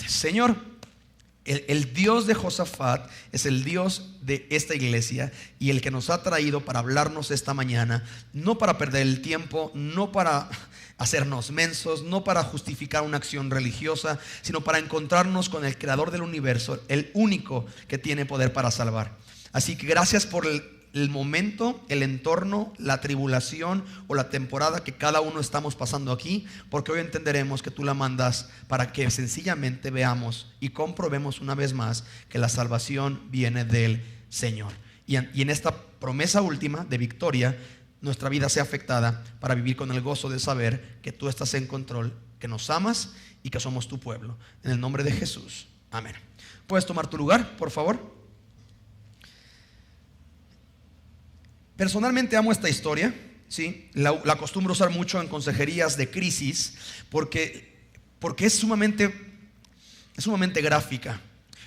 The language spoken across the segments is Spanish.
Señor, el Dios de Josafat es el Dios de esta iglesia y el que nos ha traído para hablarnos esta mañana, no para perder el tiempo, no para hacernos mensos, no para justificar una acción religiosa, sino para encontrarnos con el creador del universo, el único que tiene poder para salvar. Así que gracias por el momento, el entorno, la tribulación o la temporada que cada uno estamos pasando aquí, porque hoy entenderemos que tú la mandas para que sencillamente veamos y comprobemos una vez más que la salvación viene del Señor. Y en esta promesa última de victoria, nuestra vida sea afectada para vivir con el gozo de saber que tú estás en control, que nos amas y que somos tu pueblo. En el nombre de Jesús, amén. ¿Puedes tomar tu lugar, por favor? Personalmente amo esta historia, ¿sí? La acostumbro usar mucho en consejerías de crisis porque es sumamente gráfica.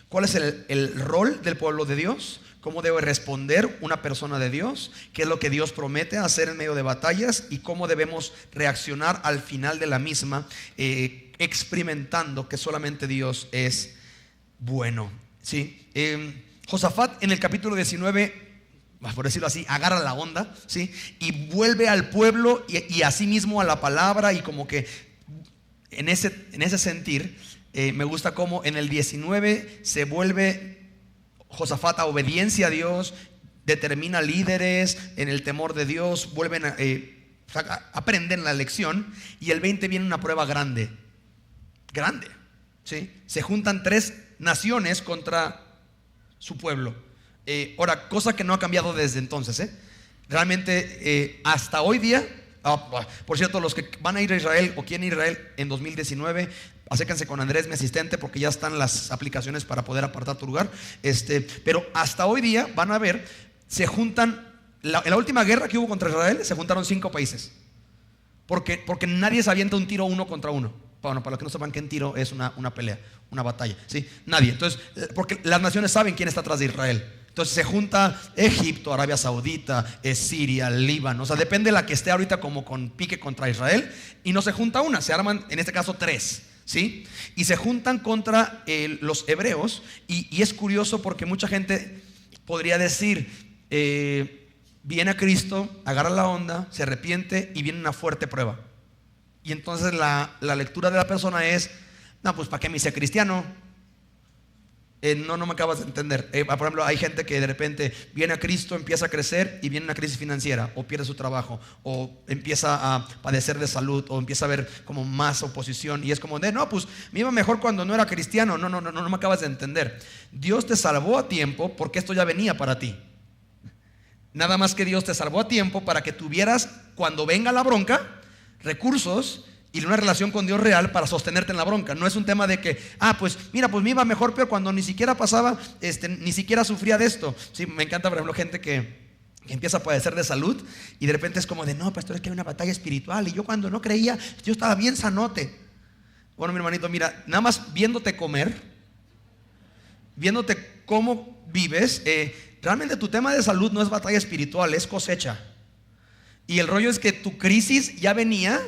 ¿Cuál es el rol del pueblo de Dios? ¿Cómo debe responder una persona de Dios? ¿Qué es lo que Dios promete hacer en medio de batallas? ¿Y cómo debemos reaccionar al final de la misma, experimentando que solamente Dios es bueno, ¿sí? Josafat en el capítulo 19, por decirlo así, agarra la onda, ¿sí? Y vuelve al pueblo y a sí mismo a la palabra, y como que en ese sentir, me gusta cómo en el 19 se vuelve Josafat a obediencia a Dios, determina líderes en el temor de Dios, vuelven aprenden la lección, y el 20 viene una prueba grande, ¿sí? Se juntan 3 naciones contra su pueblo. Ahora, cosa que no ha cambiado desde entonces, realmente hasta hoy día. Por cierto, los que van a ir a Israel o quieren ir a Israel en 2019, acérquense con Andrés, mi asistente, porque ya están las aplicaciones para poder apartar tu lugar. Pero hasta hoy día van a ver, se juntan, en la última guerra que hubo contra Israel, se juntaron 5 países, porque nadie se avienta un tiro uno contra uno. Bueno, para los que no sepan que en tiro es una pelea, una batalla, ¿sí? Nadie. Entonces, porque las naciones saben quién está atrás de Israel. Entonces se junta Egipto, Arabia Saudita, Siria, Líbano. O sea, depende de la que esté ahorita como con pique contra Israel. Y no se junta una, se arman en este caso 3, ¿sí? Y se juntan contra los hebreos. Y es curioso porque mucha gente podría decir, viene a Cristo, agarra la onda, se arrepiente y viene una fuerte prueba. Y entonces la lectura de la persona es, no, pues ¿para qué me hice cristiano? No me acabas de entender. Por ejemplo, hay gente que de repente viene a Cristo, empieza a crecer y viene una crisis financiera, o pierde su trabajo, o empieza a padecer de salud, o empieza a ver como más oposición, y es como de, no, pues me iba mejor cuando no era cristiano. No me acabas de entender. Dios te salvó a tiempo porque esto ya venía para ti. Nada más que Dios te salvó a tiempo para que tuvieras, cuando venga la bronca, recursos y una relación con Dios real para sostenerte en la bronca. No es un tema de que, pues mira, pues me iba mejor, pero cuando ni siquiera pasaba, ni siquiera sufría de esto. Sí, me encanta, por ejemplo, gente que empieza a padecer de salud y de repente es como de, no, pastor, es que hay una batalla espiritual y yo cuando no creía, yo estaba bien sanote. Bueno, mi hermanito, mira, nada más viéndote comer, viéndote cómo vives, realmente tu tema de salud no es batalla espiritual, es cosecha. Y el rollo es que tu crisis ya venía,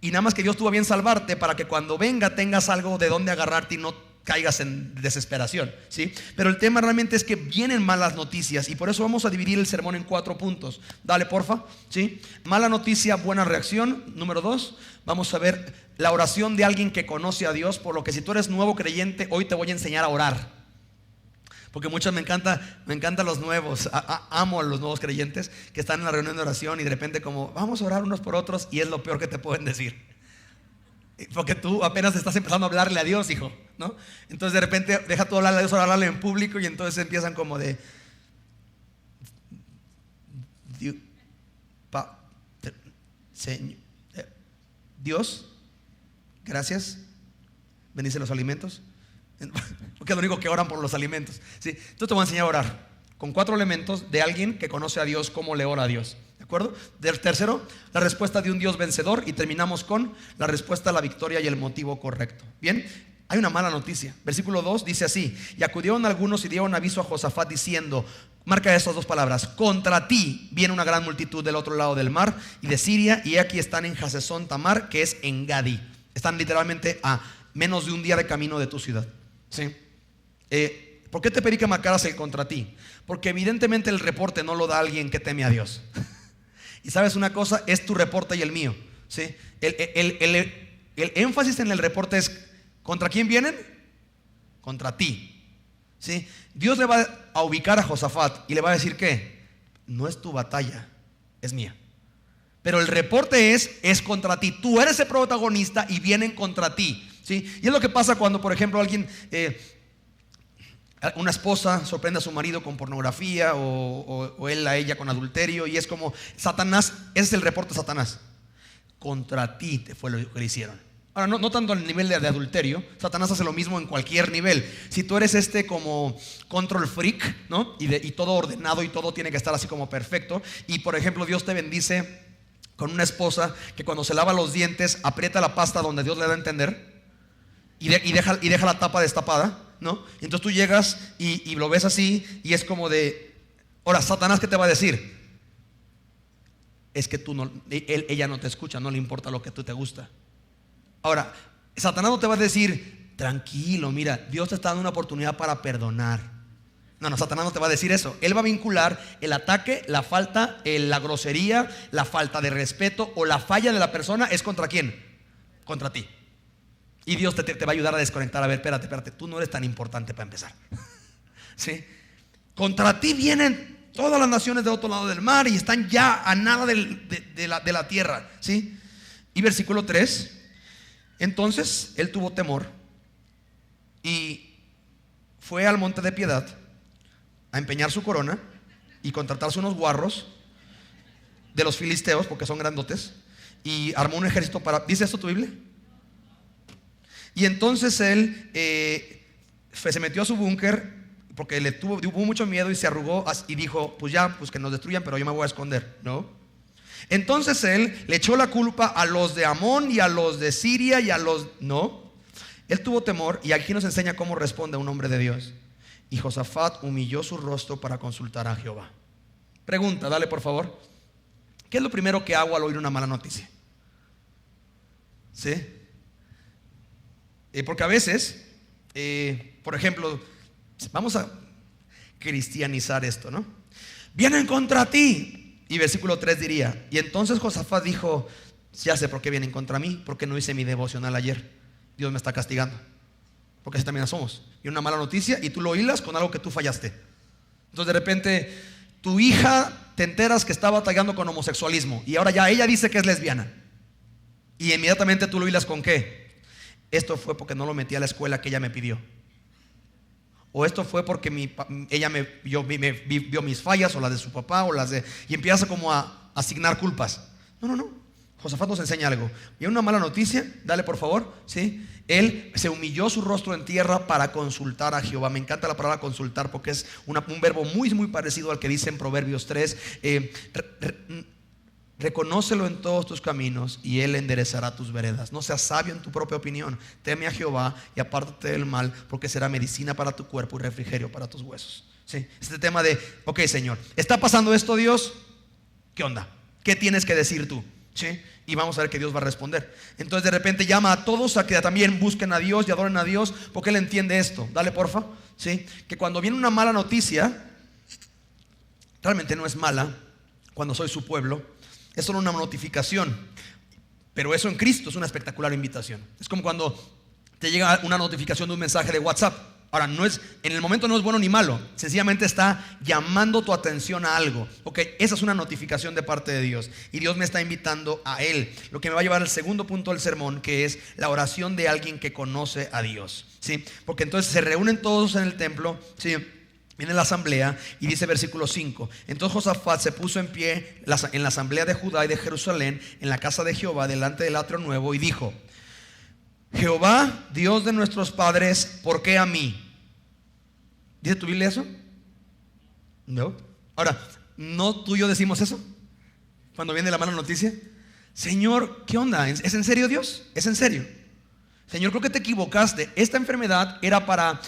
y nada más que Dios tuvo a bien salvarte para que cuando venga tengas algo de dónde agarrarte y no caigas en desesperación, ¿sí? Pero el tema realmente es que vienen malas noticias, y por eso vamos a dividir el sermón en 4 puntos. Dale, porfa, ¿sí? Mala noticia, buena reacción. Número 2, vamos a ver la oración de alguien que conoce a Dios. Por lo que si tú eres nuevo creyente, hoy te voy a enseñar a orar, porque muchos me encantan los nuevos. Amo a los nuevos creyentes que están en la reunión de oración y de repente como, vamos a orar unos por otros, y es lo peor que te pueden decir, porque tú apenas estás empezando a hablarle a Dios, hijo, ¿no? Entonces de repente deja tú hablarle a Dios, hablarle en público, y entonces empiezan como de Dios, gracias, bendice los alimentos. Porque es lo único que oran por los alimentos, ¿sí? Entonces te voy a enseñar a orar con 4 elementos de alguien que conoce a Dios, cómo le ora a Dios, ¿de acuerdo? Del tercero, la respuesta de un Dios vencedor, y terminamos con la respuesta a la victoria y el motivo correcto. Bien, hay una mala noticia. Versículo 2 dice así: y acudieron algunos y dieron aviso a Josafat diciendo, marca estas 2 palabras, contra ti viene una gran multitud del otro lado del mar y de Siria, y aquí están en Hasezón Tamar, que es en Gadi. Están literalmente a menos de un día de camino de tu ciudad. ¿Sí? ¿Por qué te pedí que marcaras el contra ti? Porque evidentemente el reporte no lo da alguien que teme a Dios. Y sabes una cosa, es tu reporte y el mío. ¿Sí? El énfasis en el reporte es: ¿contra quién vienen? Contra ti. ¿Sí? Dios le va a ubicar a Josafat y le va a decir que no es tu batalla, es mía. Pero el reporte es contra ti. Tú eres el protagonista y vienen contra ti. ¿Sí? Y es lo que pasa cuando, por ejemplo, alguien, una esposa sorprende a su marido con pornografía o él a ella con adulterio, y es como Satanás, ese es el reporte de Satanás. Contra ti te fue lo que le hicieron. Ahora, no tanto al nivel de adulterio. Satanás hace lo mismo en cualquier nivel. Si tú eres como control freak, ¿no? Y todo ordenado y todo tiene que estar así como perfecto. Y por ejemplo, Dios te bendice con una esposa que cuando se lava los dientes aprieta la pasta donde Dios le da a entender y deja la tapa destapada, ¿no? Y entonces tú llegas y lo ves así y es como de... Ahora, Satanás, ¿qué te va a decir? Es que ella no te escucha, no le importa lo que tú te gusta. Ahora, Satanás no te va a decir: tranquilo, mira, Dios te está dando una oportunidad para perdonar. No, Satanás no te va a decir eso. Él va a vincular el ataque, la falta, la grosería, la falta de respeto o la falla de la persona. ¿Es contra quién? Contra ti. Y Dios te va a ayudar a desconectar. A ver, espérate, tú no eres tan importante para empezar. ¿Sí? Contra ti vienen todas las naciones del otro lado del mar y están ya a nada de la tierra. ¿Sí? Y versículo 3: entonces él tuvo temor y fue al monte de Piedad a empeñar su corona y contratarse unos guarros de los filisteos, porque son grandotes, y armó un ejército para... ¿Dice esto tu Biblia? Y entonces él se metió a su búnker porque tuvo mucho miedo y se arrugó y dijo: pues que nos destruyan, pero yo me voy a esconder, ¿no? Entonces él le echó la culpa a los de Amón y a los de Siria y a los... No, él tuvo temor, y aquí nos enseña cómo responde un hombre de Dios. Y Josafat humilló su rostro para consultar a Jehová. Pregunta, dale por favor. ¿Qué es lo primero que hago al oír una mala noticia? ¿Sí? Porque a veces, por ejemplo, vamos a cristianizar esto, ¿no? Vienen contra ti. Y versículo 3 diría: y entonces Josafat dijo: ya sé por qué vienen contra mí, porque no hice mi devocional ayer. Dios me está castigando, porque así también somos. Y una mala noticia y tú lo hilas con algo que tú fallaste. Entonces de repente tu hija te enteras que está batallando con homosexualismo y ahora ya ella dice que es lesbiana. Y inmediatamente tú lo hilas con ¿qué? Esto fue porque no lo metí a la escuela que ella me pidió. O esto fue porque ella vio mis fallas, o las de su papá, y empieza como a asignar culpas. No. Josafat nos enseña algo. Y una mala noticia, dale por favor, ¿sí? Él se humilló su rostro en tierra para consultar a Jehová. Me encanta la palabra consultar porque es un verbo muy, muy parecido al que dice en Proverbios 3. Reconócelo en todos tus caminos y Él enderezará tus veredas. No seas sabio en tu propia opinión. Teme a Jehová y apártate del mal, porque será medicina para tu cuerpo y refrigerio para tus huesos. ¿Sí? Este tema de, ok, Señor, ¿está pasando esto, Dios? ¿Qué onda? ¿Qué tienes que decir tú? ¿Sí? Y vamos a ver que Dios va a responder. Entonces de repente llama a todos a que también busquen a Dios y adoren a Dios, porque Él entiende esto. Dale porfa. ¿Sí? Que cuando viene una mala noticia, realmente no es mala cuando soy su pueblo. Es solo una notificación, pero eso en Cristo es una espectacular invitación. Es como cuando te llega una notificación de un mensaje de WhatsApp. Ahora, en el momento no es bueno ni malo, sencillamente está llamando tu atención a algo. Ok, esa es una notificación de parte de Dios y Dios me está invitando a Él. Lo que me va a llevar al segundo punto del sermón, que es la oración de alguien que conoce a Dios. ¿Sí? Porque entonces se reúnen todos en el templo, ¿sí? Viene la asamblea y dice versículo 5: entonces Josafat se puso en pie en la asamblea de Judá y de Jerusalén, en la casa de Jehová, delante del atrio nuevo, y dijo: Jehová, Dios de nuestros padres, ¿por qué a mí? ¿Dice tu Biblia eso? No. Ahora, ¿no tú y yo decimos eso cuando viene la mala noticia? Señor, ¿qué onda? ¿Es en serio, Dios? ¿Es en serio? Señor, creo que te equivocaste. Esta enfermedad era para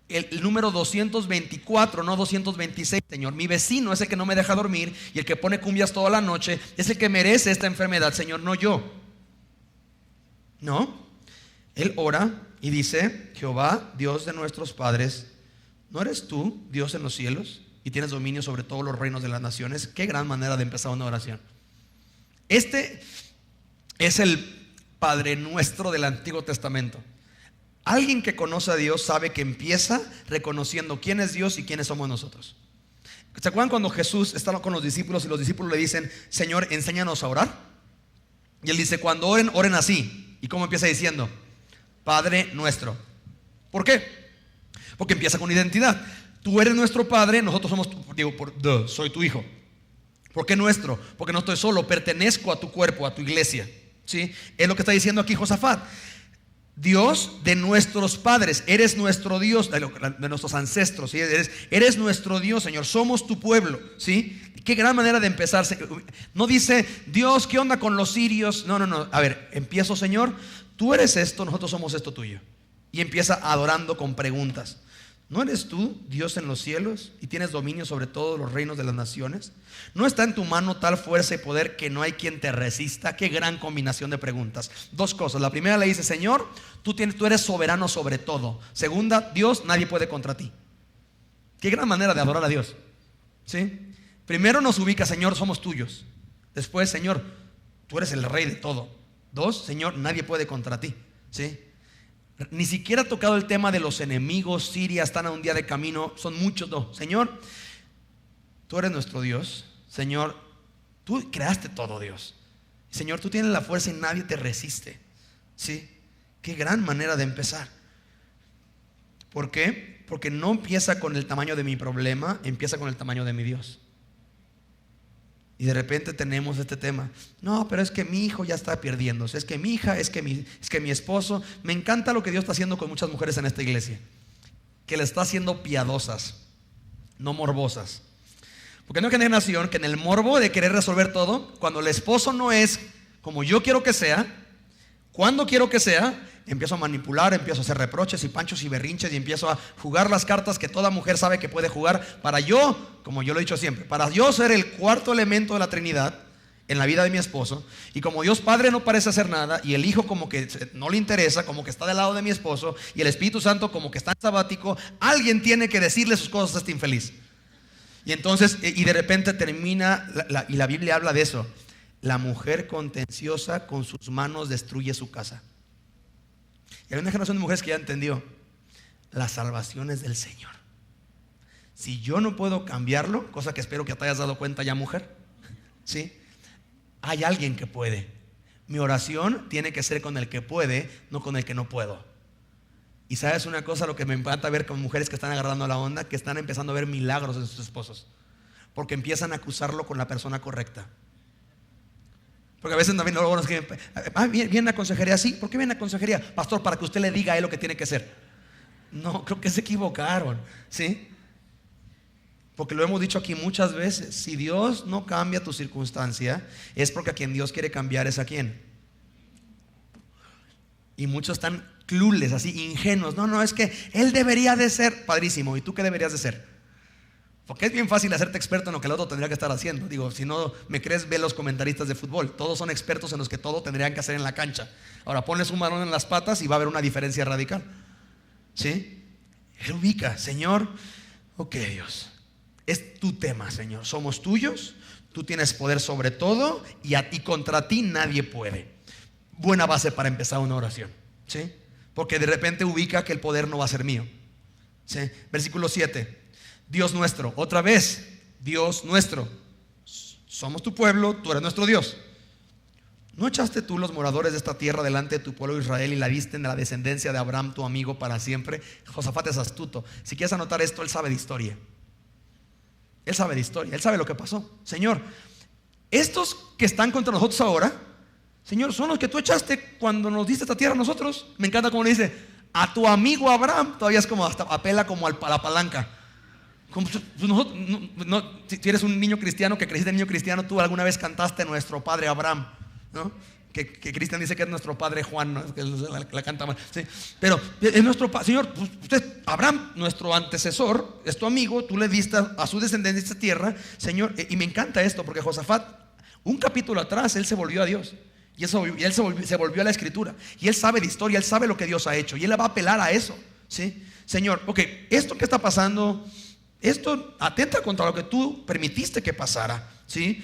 el número 224, no 226, Señor. Mi vecino es el que no me deja dormir y el que pone cumbias toda la noche. Es el que merece esta enfermedad, Señor, no yo. ¿No? Él ora y dice: Jehová, Dios de nuestros padres, ¿no eres tú Dios en los cielos y tienes dominio sobre todos los reinos de las naciones? Qué gran manera de empezar una oración. Este es el Padre Nuestro del Antiguo Testamento. Alguien que conoce a Dios sabe que empieza reconociendo quién es Dios y quiénes somos nosotros. ¿Se acuerdan cuando Jesús estaba con los discípulos y los discípulos le dicen: Señor, enséñanos a orar? Y Él dice: cuando oren, oren así. ¿Y cómo empieza diciendo? Padre nuestro. ¿Por qué? Porque empieza con identidad. Tú eres nuestro Padre, nosotros somos, soy tu hijo. ¿Por qué nuestro? Porque no estoy solo, pertenezco a tu cuerpo, a tu iglesia. ¿Sí? Es lo que está diciendo aquí Josafat. Dios de nuestros padres, eres nuestro Dios, de nuestros ancestros, ¿sí? Eres nuestro Dios, Señor, somos tu pueblo, ¿sí? Qué gran manera de empezar. No dice: Dios, ¿qué onda con los sirios? No, a ver, empiezo: Señor, tú eres esto, nosotros somos esto tuyo. Y empieza adorando con preguntas. ¿No eres tú Dios en los cielos y tienes dominio sobre todos los reinos de las naciones? ¿No está en tu mano tal fuerza y poder que no hay quien te resista? Qué gran combinación de preguntas. Dos cosas. La primera le dice: Señor, tú eres soberano sobre todo. Segunda: Dios, nadie puede contra ti. Qué gran manera de adorar a Dios, ¿sí? Primero nos ubica: Señor, somos tuyos. Después: Señor, tú eres el rey de todo. Dos: Señor, nadie puede contra ti, ¿sí? Ni siquiera ha tocado el tema de los enemigos. Siria están a un día de camino, son muchos. No, Señor, tú eres nuestro Dios. Señor, tú creaste todo, Dios. Señor, tú tienes la fuerza y nadie te resiste, ¿sí? Qué gran manera de empezar. ¿Por qué? Porque no empieza con el tamaño de mi problema, empieza con el tamaño de mi Dios. Y de repente tenemos este tema: no, pero es que mi hijo ya está perdiéndose, es que mi hija, es que mi esposo. Me encanta lo que Dios está haciendo con muchas mujeres en esta iglesia, que le está haciendo piadosas, no morbosas. Porque no hay generación que en el morbo de querer resolver todo, cuando el esposo no es como yo quiero que sea, cuando quiero que sea, empiezo a manipular, empiezo a hacer reproches y panchos y berrinches y empiezo a jugar las cartas que toda mujer sabe que puede jugar para yo, como yo lo he dicho siempre, para yo ser el cuarto elemento de la Trinidad en la vida de mi esposo. Y como Dios Padre no parece hacer nada, y el Hijo como que no le interesa, como que está del lado de mi esposo, y el Espíritu Santo como que está en sabático, alguien tiene que decirle sus cosas a este infeliz. Y entonces, y de repente termina, y la Biblia habla de eso: la mujer contenciosa con sus manos destruye su casa. Y hay una generación de mujeres que ya entendió: la salvación es del Señor. Si yo no puedo cambiarlo, cosa que espero que te hayas dado cuenta ya, mujer, ¿sí? Hay alguien que puede. Mi oración tiene que ser con el que puede, no con el que no puedo. Y sabes una cosa, lo que me encanta ver con mujeres que están agarrando la onda, que están empezando a ver milagros en sus esposos, porque empiezan a acusarlo con la persona correcta. Porque a veces también luego nos quieren: ¿viene a consejería? Sí. ¿Por qué viene a consejería? Pastor, para que usted le diga a él lo que tiene que hacer. No, creo que se equivocaron, ¿sí? Porque lo hemos dicho aquí muchas veces: si Dios no cambia tu circunstancia, es porque a quien Dios quiere cambiar es a quién. Y muchos están clueless, así ingenuos: no, es que él debería de ser. Padrísimo, ¿y tú qué deberías de ser? Porque es bien fácil hacerte experto en lo que el otro tendría que estar haciendo. Digo, si no me crees, ve los comentaristas de fútbol. Todos son expertos en los que todo tendrían que hacer en la cancha. Ahora ponles un balón en las patas y va a haber una diferencia radical, ¿sí? Él ubica: Señor, ok, Dios, es tu tema, Señor, somos tuyos, tú tienes poder sobre todo y contra ti nadie puede. Buena base para empezar una oración, ¿sí? Porque de repente ubica que el poder no va a ser mío, ¿sí? Versículo 7: Dios nuestro, otra vez, Dios nuestro, somos tu pueblo, tú eres nuestro Dios. ¿No echaste tú los moradores de esta tierra delante de tu pueblo Israel y la diste en la descendencia de Abraham, tu amigo, para siempre? Josafat es astuto. Si quieres anotar esto, él sabe de historia. Él sabe de historia, él sabe lo que pasó. Señor, estos que están contra nosotros ahora, Señor, son los que tú echaste cuando nos diste esta tierra a nosotros. Me encanta como le dice: a tu amigo Abraham. Todavía es como, hasta apela como a la palanca. Como si eres un niño cristiano, que creciste niño cristiano, tú alguna vez cantaste nuestro padre Abraham, ¿no? Que Cristian dice que es nuestro padre Juan, ¿no? Que la canta mal, ¿sí? Pero es nuestro padre. Señor, usted, Abraham, nuestro antecesor, es tu amigo, tú le diste a su descendencia esta tierra, Señor. Y me encanta esto, porque Josafat, un capítulo atrás, él se volvió a Dios Y él se volvió a la escritura. Y él sabe de historia, él sabe lo que Dios ha hecho. Y él le va a apelar a eso, ¿sí? Señor, ok, esto que está pasando, esto atenta contra lo que tú permitiste que pasara, ¿sí?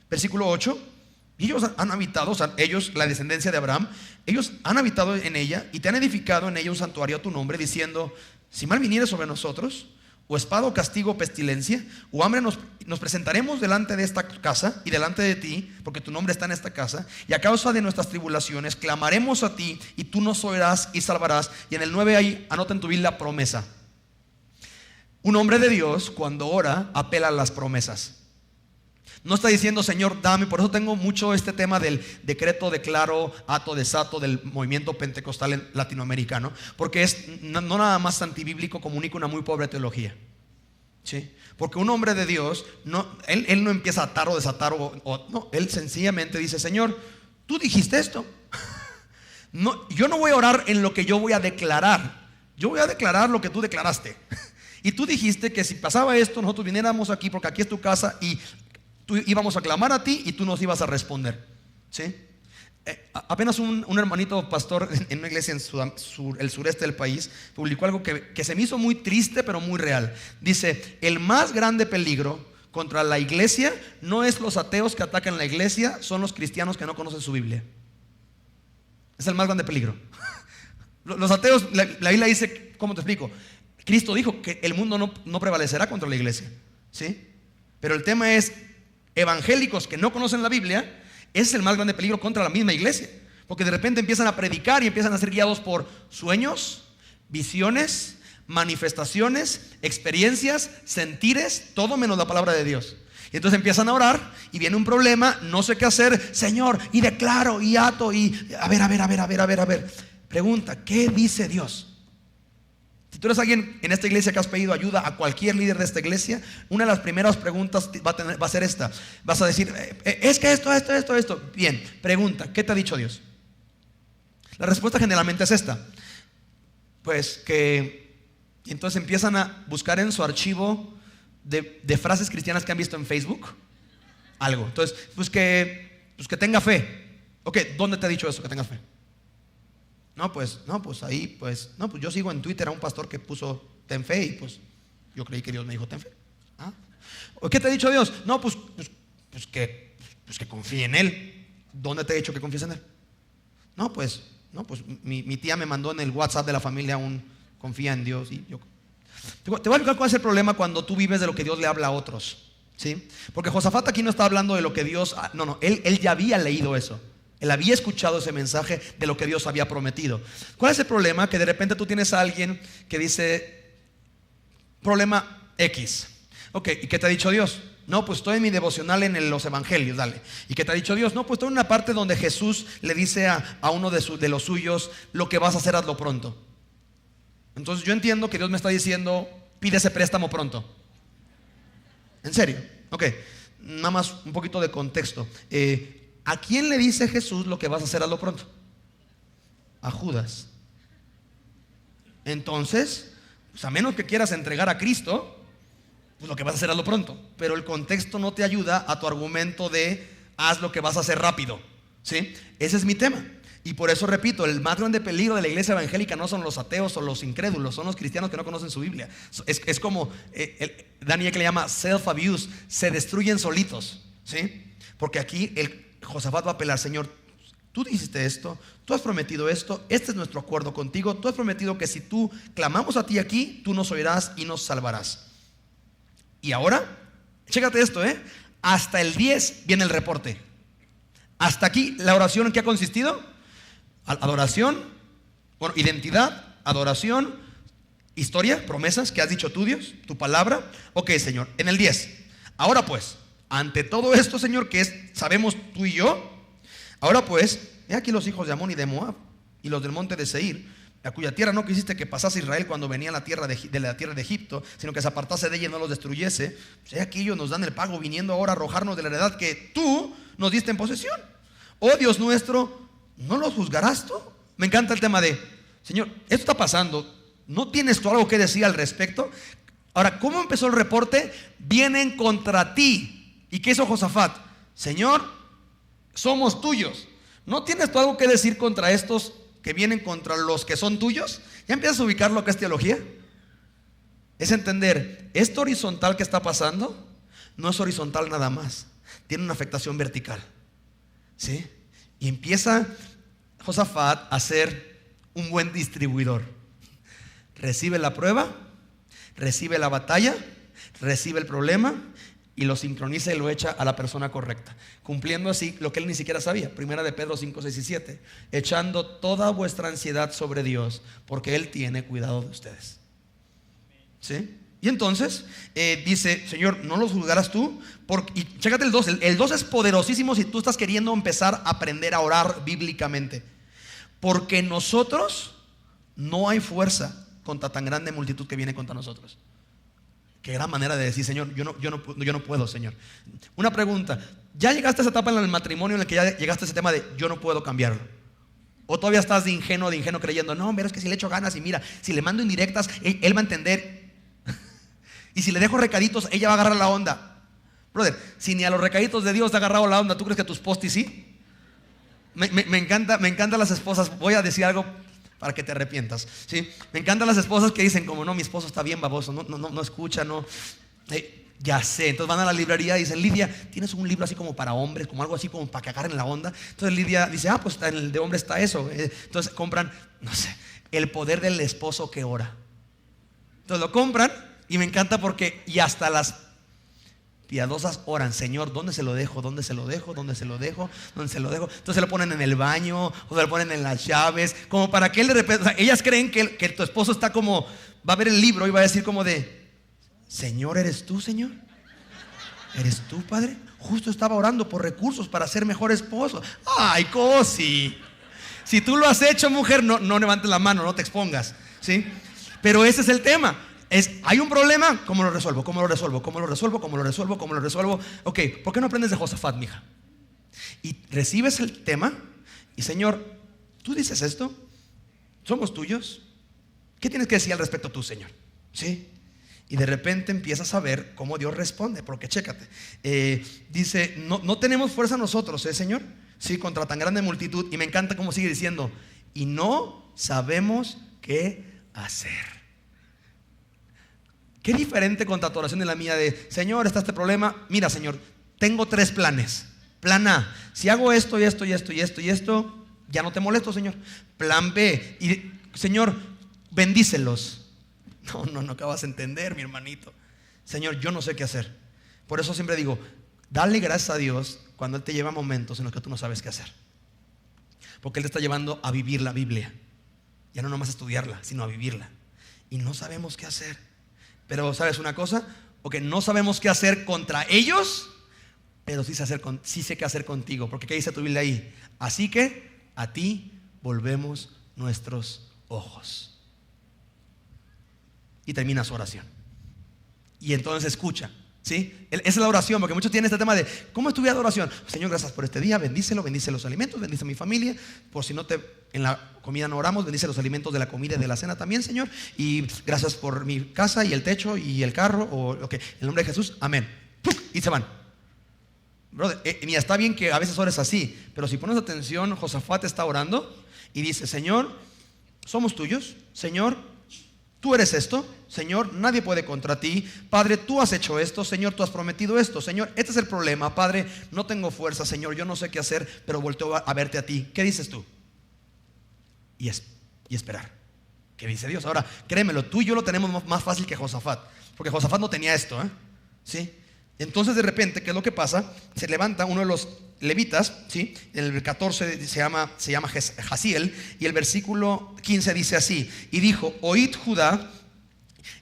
Versículo 8. Ellos han habitado, o sea, ellos, la descendencia de Abraham, ellos han habitado en ella y te han edificado en ella un santuario a tu nombre, diciendo: si mal viniere sobre nosotros, o espada, o castigo, o pestilencia, o hambre, nos presentaremos delante de esta casa y delante de ti, porque tu nombre está en esta casa, y a causa de nuestras tribulaciones clamaremos a ti, y tú nos oirás y salvarás. Y en el 9 ahí, anota en tu Biblia la promesa. Un hombre de Dios, cuando ora, apela a las promesas. No está diciendo: Señor, dame. Por eso tengo mucho este tema del decreto, declaro, ato, desato del movimiento pentecostal latinoamericano, porque es no nada más antibíblico, comunica una muy pobre teología, ¿sí? Porque un hombre de Dios, él no empieza a atar o desatar, no, él sencillamente dice: Señor, tú dijiste esto. No, yo no voy a orar en lo que yo voy a declarar. Yo voy a declarar lo que tú declaraste. Y tú dijiste que si pasaba esto, nosotros viniéramos aquí, porque aquí es tu casa, y tú íbamos a clamar a ti y tú nos ibas a responder, ¿sí? Apenas un hermanito pastor en una iglesia en el sureste del país publicó algo que se me hizo muy triste, pero muy real. Dice: el más grande peligro contra la iglesia no es los ateos que atacan la iglesia, son los cristianos que no conocen su Biblia. Es el más grande peligro. Los ateos, la Biblia dice, ¿cómo te explico? Cristo dijo que el mundo no prevalecerá contra la iglesia, ¿sí? Pero el tema es: evangélicos que no conocen la Biblia, ese es el más grande peligro contra la misma iglesia, porque de repente empiezan a predicar y empiezan a ser guiados por sueños, visiones, manifestaciones, experiencias, sentires, todo menos la palabra de Dios. Y entonces empiezan a orar y viene un problema, no sé qué hacer, Señor, y declaro y ato y a ver. Pregunta: ¿qué dice Dios? Si tú eres alguien en esta iglesia que has pedido ayuda a cualquier líder de esta iglesia, una de las primeras preguntas va a ser esta. Vas a decir: es que esto. Bien, pregunta: ¿qué te ha dicho Dios? La respuesta generalmente es esta. Pues que... Y entonces empiezan a buscar en su archivo de frases cristianas que han visto en Facebook algo. Entonces, pues que tenga fe. Ok, ¿dónde te ha dicho eso, que tengas fe? Pues yo sigo en Twitter a un pastor que puso ten fe, y pues yo creí que Dios me dijo ten fe. ¿Qué te ha dicho Dios? Pues que confíe en Él. ¿Dónde te he dicho que confíes en Él? Mi tía me mandó en el WhatsApp de la familia un confía en Dios. Y yo te voy a explicar cuál es el problema cuando tú vives de lo que Dios le habla a otros, ¿sí? Porque Josafat aquí no está hablando de lo que Dios... él ya había leído eso. Él había escuchado ese mensaje de lo que Dios había prometido. ¿Cuál es el problema? Que de repente tú tienes a alguien que dice problema X. Ok, ¿y qué te ha dicho Dios? Pues estoy en mi devocional en los evangelios, dale. ¿Y qué te ha dicho Dios? Pues estoy en una parte donde Jesús le dice a uno de los suyos: lo que vas a hacer, hazlo pronto. Entonces yo entiendo que Dios me está diciendo: pide ese préstamo pronto. ¿En serio? Ok, nada más un poquito de contexto. ¿A quién le dice Jesús lo que vas a hacer, hazlo pronto? A Judas. Entonces, pues a menos que quieras entregar a Cristo, pues lo que vas a hacer, hazlo pronto. Pero el contexto no te ayuda a tu argumento de haz lo que vas a hacer rápido, ¿sí? Ese es mi tema. Y por eso repito, el más grande peligro de la iglesia evangélica no son los ateos o los incrédulos, son los cristianos que no conocen su Biblia. Es como Daniel, que le llama self-abuse, se destruyen solitos, ¿sí? Porque aquí Josafat va a apelar: Señor, tú dijiste esto, tú has prometido esto, este es nuestro acuerdo contigo, tú has prometido que si tú clamamos a ti aquí, tú nos oirás y nos salvarás. Y ahora, chécate esto, hasta el 10 viene el reporte. Hasta aquí, la oración, ¿en qué ha consistido? Adoración, identidad, adoración, historia, promesas que has dicho tú, Dios, tu palabra. Ok, Señor, en el 10. Ahora pues, ante todo esto, Señor, que sabemos tú y yo, ahora pues, he aquí los hijos de Amón y de Moab y los del monte de Seir, a cuya tierra no quisiste que pasase Israel cuando venía a la tierra de Egipto, sino que se apartase de ella y no los destruyese. Pues he aquí ellos nos dan el pago, viniendo ahora a arrojarnos de la heredad que tú nos diste en posesión. Oh Dios nuestro, ¿no los juzgarás tú? Me encanta el tema de: Señor, esto está pasando, ¿no tienes tú algo que decir al respecto? Ahora, ¿cómo empezó el reporte? Vienen contra ti. ¿Y qué hizo Josafat? Señor, somos tuyos. ¿No tienes tú algo que decir contra estos que vienen contra los que son tuyos? ¿Ya empiezas a ubicar lo que es teología? Es entender, esto horizontal que está pasando no es horizontal nada más, tiene una afectación vertical, ¿sí? Y empieza Josafat a ser un buen distribuidor. Recibe la prueba, recibe la batalla, recibe el problema y lo sincroniza y lo echa a la persona correcta, cumpliendo así lo que él ni siquiera sabía. Primera de Pedro 5, 6 y 7, echando toda vuestra ansiedad sobre Dios, porque Él tiene cuidado de ustedes, ¿sí? Y entonces dice, Señor, no los juzgarás tú, y chécate el 2, el 2 es poderosísimo si tú estás queriendo empezar a aprender a orar bíblicamente. Porque nosotros no hay fuerza contra tan grande multitud que viene contra nosotros. Qué gran manera de decir, Señor, yo no puedo, Señor. Una pregunta, ¿ya llegaste a esa etapa en el matrimonio en la que ya llegaste a ese tema de yo no puedo cambiarlo? ¿O todavía estás de ingenuo creyendo, no, pero es que si le echo ganas y mira, si le mando indirectas, él va a entender? Y si le dejo recaditos, ella va a agarrar la onda. Brother, si ni a los recaditos de Dios te ha agarrado la onda, ¿tú crees que a tus postis sí? Me encantan las esposas. Voy a decir algo para que te arrepientas, ¿sí? Me encantan las esposas que dicen como, no, mi esposo está bien baboso, no escucha, no. Ya sé. Entonces van a la librería y dicen, Lidia, ¿tienes un libro así como para hombres, como algo así como para que agarren la onda? Entonces Lidia dice, pues en el de hombre está eso. Entonces compran, no sé, El poder del esposo que ora. Entonces lo compran y me encanta porque, y hasta las piadosas oran, Señor, ¿dónde se lo dejo? ¿Dónde se lo dejo? ¿Dónde se lo dejo? ¿Dónde se lo dejo? Entonces se lo ponen en el baño o se lo ponen en las llaves, como para que él de repente, o sea, ellas creen que tu esposo está como, va a ver el libro y va a decir como de, Señor, ¿eres tú, Señor? ¿Eres tú, Padre? Justo estaba orando por recursos para ser mejor esposo. Ay, cosi. Si tú lo has hecho, mujer, no levantes la mano, no te expongas, ¿sí? Pero ese es el tema. Hay un problema, ¿cómo lo resuelvo? ¿Cómo lo resuelvo? ¿Cómo lo resuelvo? ¿Cómo lo resuelvo? ¿Cómo lo resuelvo? Ok, ¿por qué no aprendes de Josafat, mija? Y recibes el tema y, Señor, tú dices esto, somos tuyos, ¿qué tienes que decir al respecto tú, Señor? ¿Sí? Y de repente empiezas a ver cómo Dios responde, porque chécate, dice, no tenemos fuerza nosotros, Señor, sí, contra tan grande multitud. Y me encanta cómo sigue diciendo, y no sabemos qué hacer. Qué diferente contra tu oración de la mía de, Señor, está este problema. Mira, Señor, tengo 3 planes. Plan A, si hago esto y esto y esto y esto y esto, ya no te molesto, Señor. Plan B, y Señor, bendícelos. No acabas de entender, mi hermanito. Señor, yo no sé qué hacer. Por eso siempre digo, dale gracias a Dios cuando Él te lleva momentos en los que tú no sabes qué hacer. Porque Él te está llevando a vivir la Biblia. Ya no nomás a estudiarla, sino a vivirla. Y no sabemos qué hacer. Pero ¿sabes una cosa? Porque no sabemos qué hacer contra ellos, pero sí sé qué hacer contigo. Porque ¿qué dice tu Biblia ahí? Así que a ti volvemos nuestros ojos. Y termina su oración. Y entonces escucha, ¿sí? Esa es la oración, porque muchos tienen este tema de ¿cómo es tu vida de oración? Señor, gracias por este día, bendícelo, bendice los alimentos, bendice a mi familia. Por si en la comida no oramos, bendice los alimentos de la comida y de la cena también, Señor. Y gracias por mi casa y el techo y el carro, en el nombre de Jesús, amén. Y se van. Brother, mira, está bien que a veces ores así, pero si pones atención, Josafat está orando y dice, Señor, somos tuyos, Señor, tú eres esto, Señor, nadie puede contra ti. Padre, tú has hecho esto, Señor, tú has prometido esto, Señor, este es el problema, Padre, no tengo fuerza, Señor, yo no sé qué hacer, pero volteo a verte a ti. ¿Qué dices tú? Y esperar. ¿Qué dice Dios? Ahora, créemelo, tú y yo lo tenemos más fácil que Josafat, porque Josafat no tenía esto, ¿sí? Entonces de repente, ¿qué es lo que pasa? Se levanta uno de los levitas, ¿sí? En el 14 se llama Jaziel, y el versículo 15 dice así, y dijo, oíd Judá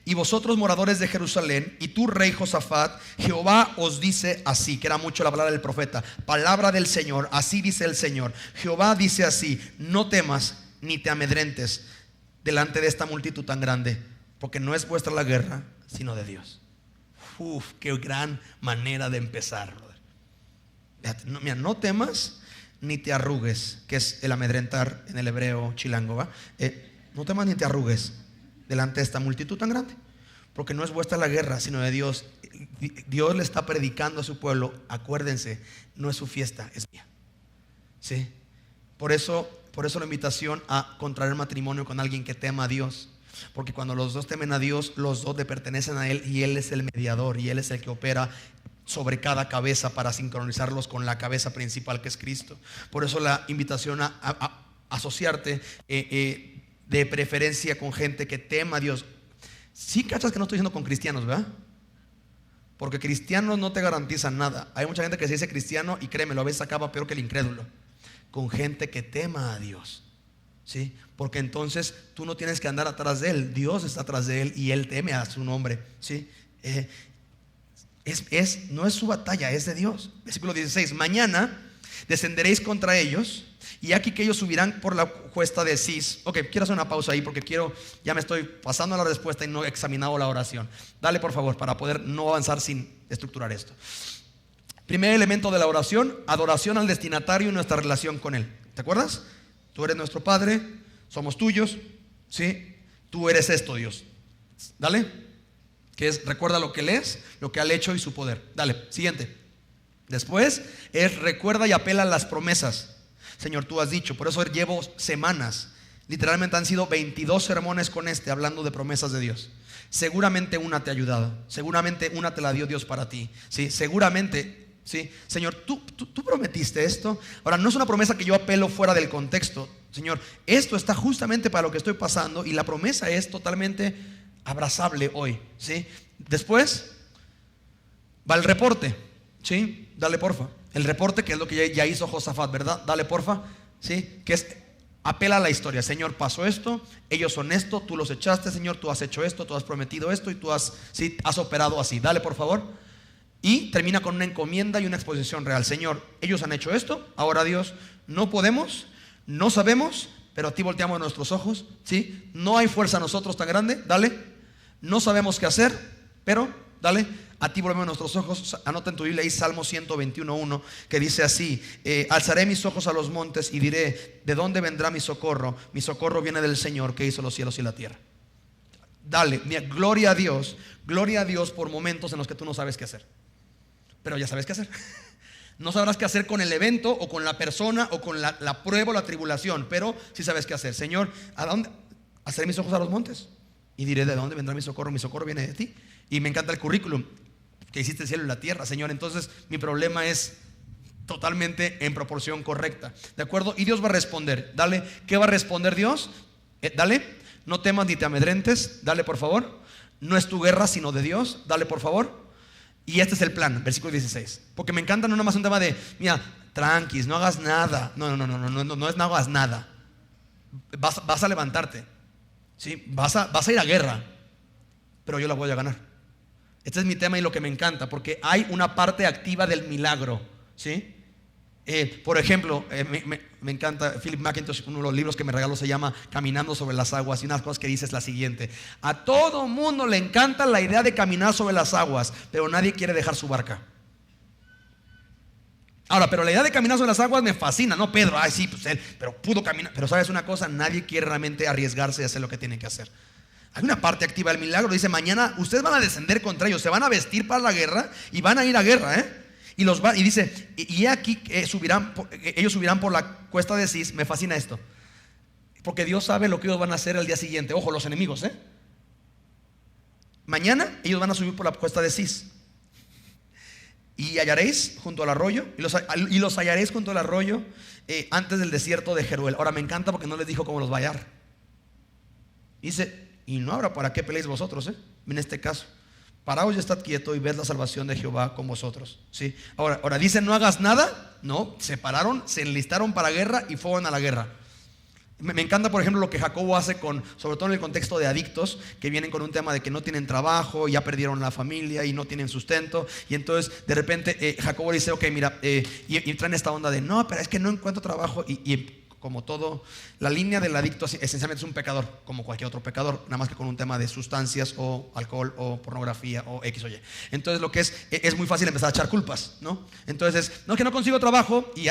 y vosotros moradores de Jerusalén, y tú rey Josafat, Jehová os dice así, que era mucho la palabra del profeta, palabra del Señor, así dice el Señor, Jehová dice así, no temas ni te amedrentes delante de esta multitud tan grande, porque no es vuestra la guerra, sino de Dios. Qué gran manera de empezar, brother. Mira, no temas ni te arrugues, que es el amedrentar en el hebreo chilango, ¿va? No temas ni te arrugues delante de esta multitud tan grande, porque no es vuestra la guerra, sino de Dios. Dios le está predicando a su pueblo, acuérdense, no es su fiesta, es mía, ¿sí? Por eso la invitación a contraer matrimonio con alguien que tema a Dios. Porque cuando los dos temen a Dios, los dos le pertenecen a Él y Él es el mediador y Él es el que opera sobre cada cabeza para sincronizarlos con la cabeza principal, que es Cristo. Por eso la invitación a asociarte de preferencia con gente que tema a Dios. Sí, cachas que no estoy diciendo con cristianos, ¿verdad? Porque cristianos no te garantizan nada. Hay mucha gente que se dice cristiano y créeme, a veces acaba peor que el incrédulo. Con gente que tema a Dios, ¿sí? Porque entonces tú no tienes que andar atrás de Él. Dios está atrás de Él y Él teme a su nombre, ¿sí? No es su batalla, es de Dios. Versículo 16: mañana descenderéis contra ellos, y aquí que ellos subirán por la cuesta de Cis. Ok, quiero hacer una pausa ahí porque ya me estoy pasando a la respuesta y no he examinado la oración. Dale por favor, para poder no avanzar sin estructurar esto. Primer elemento de la oración: adoración al destinatario y nuestra relación con Él. ¿Te acuerdas? Tú eres nuestro Padre, somos tuyos, ¿sí? Tú eres esto, Dios. Dale. Que es, recuerda lo que Él es, lo que ha hecho y su poder. Dale, siguiente. Después es, recuerda y apela a las promesas. Señor, tú has dicho. Por eso llevo semanas, literalmente han sido 22 sermones con hablando de promesas de Dios. Seguramente una te ha ayudado, seguramente una te la dio Dios para ti, ¿sí? Seguramente, ¿sí? Señor, tú prometiste esto. Ahora, no es una promesa que yo apelo fuera del contexto. Señor, esto está justamente para lo que estoy pasando y la promesa es totalmente abrazable hoy, ¿sí? Después va el reporte, ¿sí? Dale porfa. El reporte, que es lo que ya hizo Josafat, ¿verdad? Dale porfa, ¿sí? Que es, apela a la historia. Señor, pasó esto, ellos son esto, tú los echaste, Señor, tú has hecho esto, tú has prometido esto y tú has operado así. Dale por favor. Y termina con una encomienda y una exposición real. Señor, ellos han hecho esto, ahora Dios, no podemos, no sabemos, pero a ti volteamos nuestros ojos, ¿sí? No hay fuerza en nosotros tan grande, dale. No sabemos qué hacer, pero dale, a ti volvemos nuestros ojos. Anota en tu Biblia ahí Salmo 121:1, que dice así: alzaré mis ojos a los montes y diré, ¿de dónde vendrá mi socorro? Mi socorro viene del Señor, que hizo los cielos y la tierra. Dale, mira, gloria a Dios por momentos en los que tú no sabes qué hacer, pero ya sabes qué hacer. No sabrás qué hacer con el evento o con la persona o con la prueba o la tribulación, pero sí sabes qué hacer. Señor, ¿a dónde? Alzaré mis ojos a los montes y diré, ¿de dónde vendrá mi socorro? Mi socorro viene de ti. Y me encanta el currículum, que hiciste el cielo y la tierra, Señor. Entonces mi problema es totalmente en proporción correcta, ¿de acuerdo? Y Dios va a responder. Dale, ¿qué va a responder Dios? Dale, no temas ni te amedrentes. Dale por favor. No es tu guerra sino de Dios. Dale por favor. Y este es el plan, versículo 16. Porque me encanta no nomás un tema de, mira, tranquis, no hagas nada. No es no hagas nada. Vas a levantarte, ¿sí? Vas a ir a guerra, pero yo la voy a ganar. Este es mi tema y lo que me encanta, porque hay una parte activa del milagro, ¿sí? Por ejemplo, me encanta Philip McIntosh, uno de los libros que me regaló se llama Caminando sobre las aguas, y una de las cosas que dice es la siguiente: a todo mundo le encanta la idea de caminar sobre las aguas, pero nadie quiere dejar su barca. Ahora, pero la idea de caminar sobre las aguas me fascina, ¿no? Pedro, ay sí, pues él, pero pudo caminar. Pero sabes una cosa, nadie quiere realmente arriesgarse y hacer lo que tiene que hacer. Hay una parte activa del milagro. Dice, mañana ustedes van a descender contra ellos, se van a vestir para la guerra y van a ir a guerra, Y dice, y aquí ellos subirán por la cuesta de Cis. Me fascina esto, porque Dios sabe lo que ellos van a hacer el día siguiente. Ojo, los enemigos, mañana ellos van a subir por la cuesta de Cis, y hallaréis junto al arroyo, y los hallaréis junto al arroyo, antes del desierto de Jeruel. Ahora me encanta porque no les dijo cómo los va a hallar. Dice, y no habrá para qué peleéis vosotros, en este caso. Paraos y estad quieto y ved la salvación de Jehová con vosotros, ¿sí? Ahora dice, no hagas nada. No, se pararon, se enlistaron para guerra y fueron a la guerra. Me encanta, por ejemplo, lo que Jacobo hace sobre todo en el contexto de adictos que vienen con un tema de que no tienen trabajo, ya perdieron la familia y no tienen sustento. Y entonces de repente Jacobo dice, ok, mira, y traen esta onda de, no, pero es que no encuentro trabajo. Y como todo, la línea del adicto esencialmente es un pecador, como cualquier otro pecador, nada más que con un tema de sustancias o alcohol o pornografía o X o Y. Entonces lo que es muy fácil empezar a echar culpas, ¿no? Entonces, no, que no consigo trabajo, y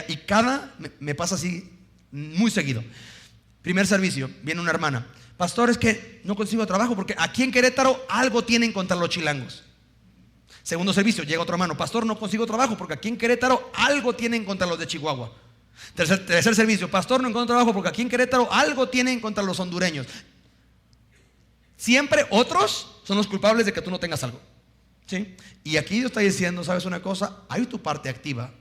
me pasa así muy seguido. Primer servicio, viene una hermana, pastor, es que no consigo trabajo porque aquí en Querétaro algo tienen contra los chilangos. Segundo servicio, llega otro hermano, pastor, no consigo trabajo porque aquí en Querétaro algo tienen contra los de Chihuahua. Tercer servicio, pastor, no encuentro trabajo porque aquí en Querétaro algo tienen contra los hondureños. Siempre otros son los culpables de que tú no tengas algo, ¿sí? Y aquí Dios está diciendo, ¿sabes una cosa? Hay tu parte activa,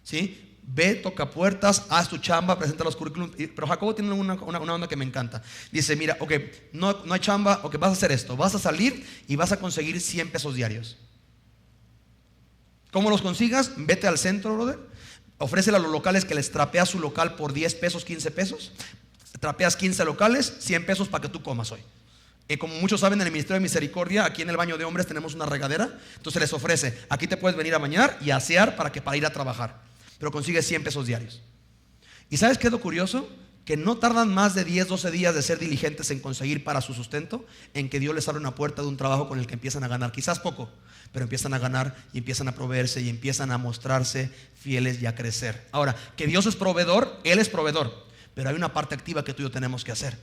¿sí? Ve, toca puertas, haz tu chamba, presenta los currículums. Pero Jacobo tiene una onda que me encanta. Dice, mira, ok, no hay chamba, ok, vas a hacer esto. Vas a salir y vas a conseguir 100 pesos diarios. ¿Cómo los consigas? Vete al centro, brother. Ofrécele a los locales que les trapeas su local por 10 pesos, 15 pesos. Trapeas 15 locales, 100 pesos para que tú comas hoy. Como muchos saben, en el Ministerio de Misericordia, aquí en el baño de hombres tenemos una regadera. Entonces les ofrece, aquí te puedes venir a bañar y a asear para ir a trabajar. Pero consigues 100 pesos diarios. ¿Y sabes qué es lo curioso? Que no tardan más de 10, 12 días de ser diligentes en conseguir para su sustento, en que Dios les abre una puerta de un trabajo con el que empiezan a ganar, quizás poco, pero empiezan a ganar y empiezan a proveerse y empiezan a mostrarse fieles y a crecer. Ahora, que Dios es proveedor, Él es proveedor, pero hay una parte activa que tú y yo tenemos que hacer,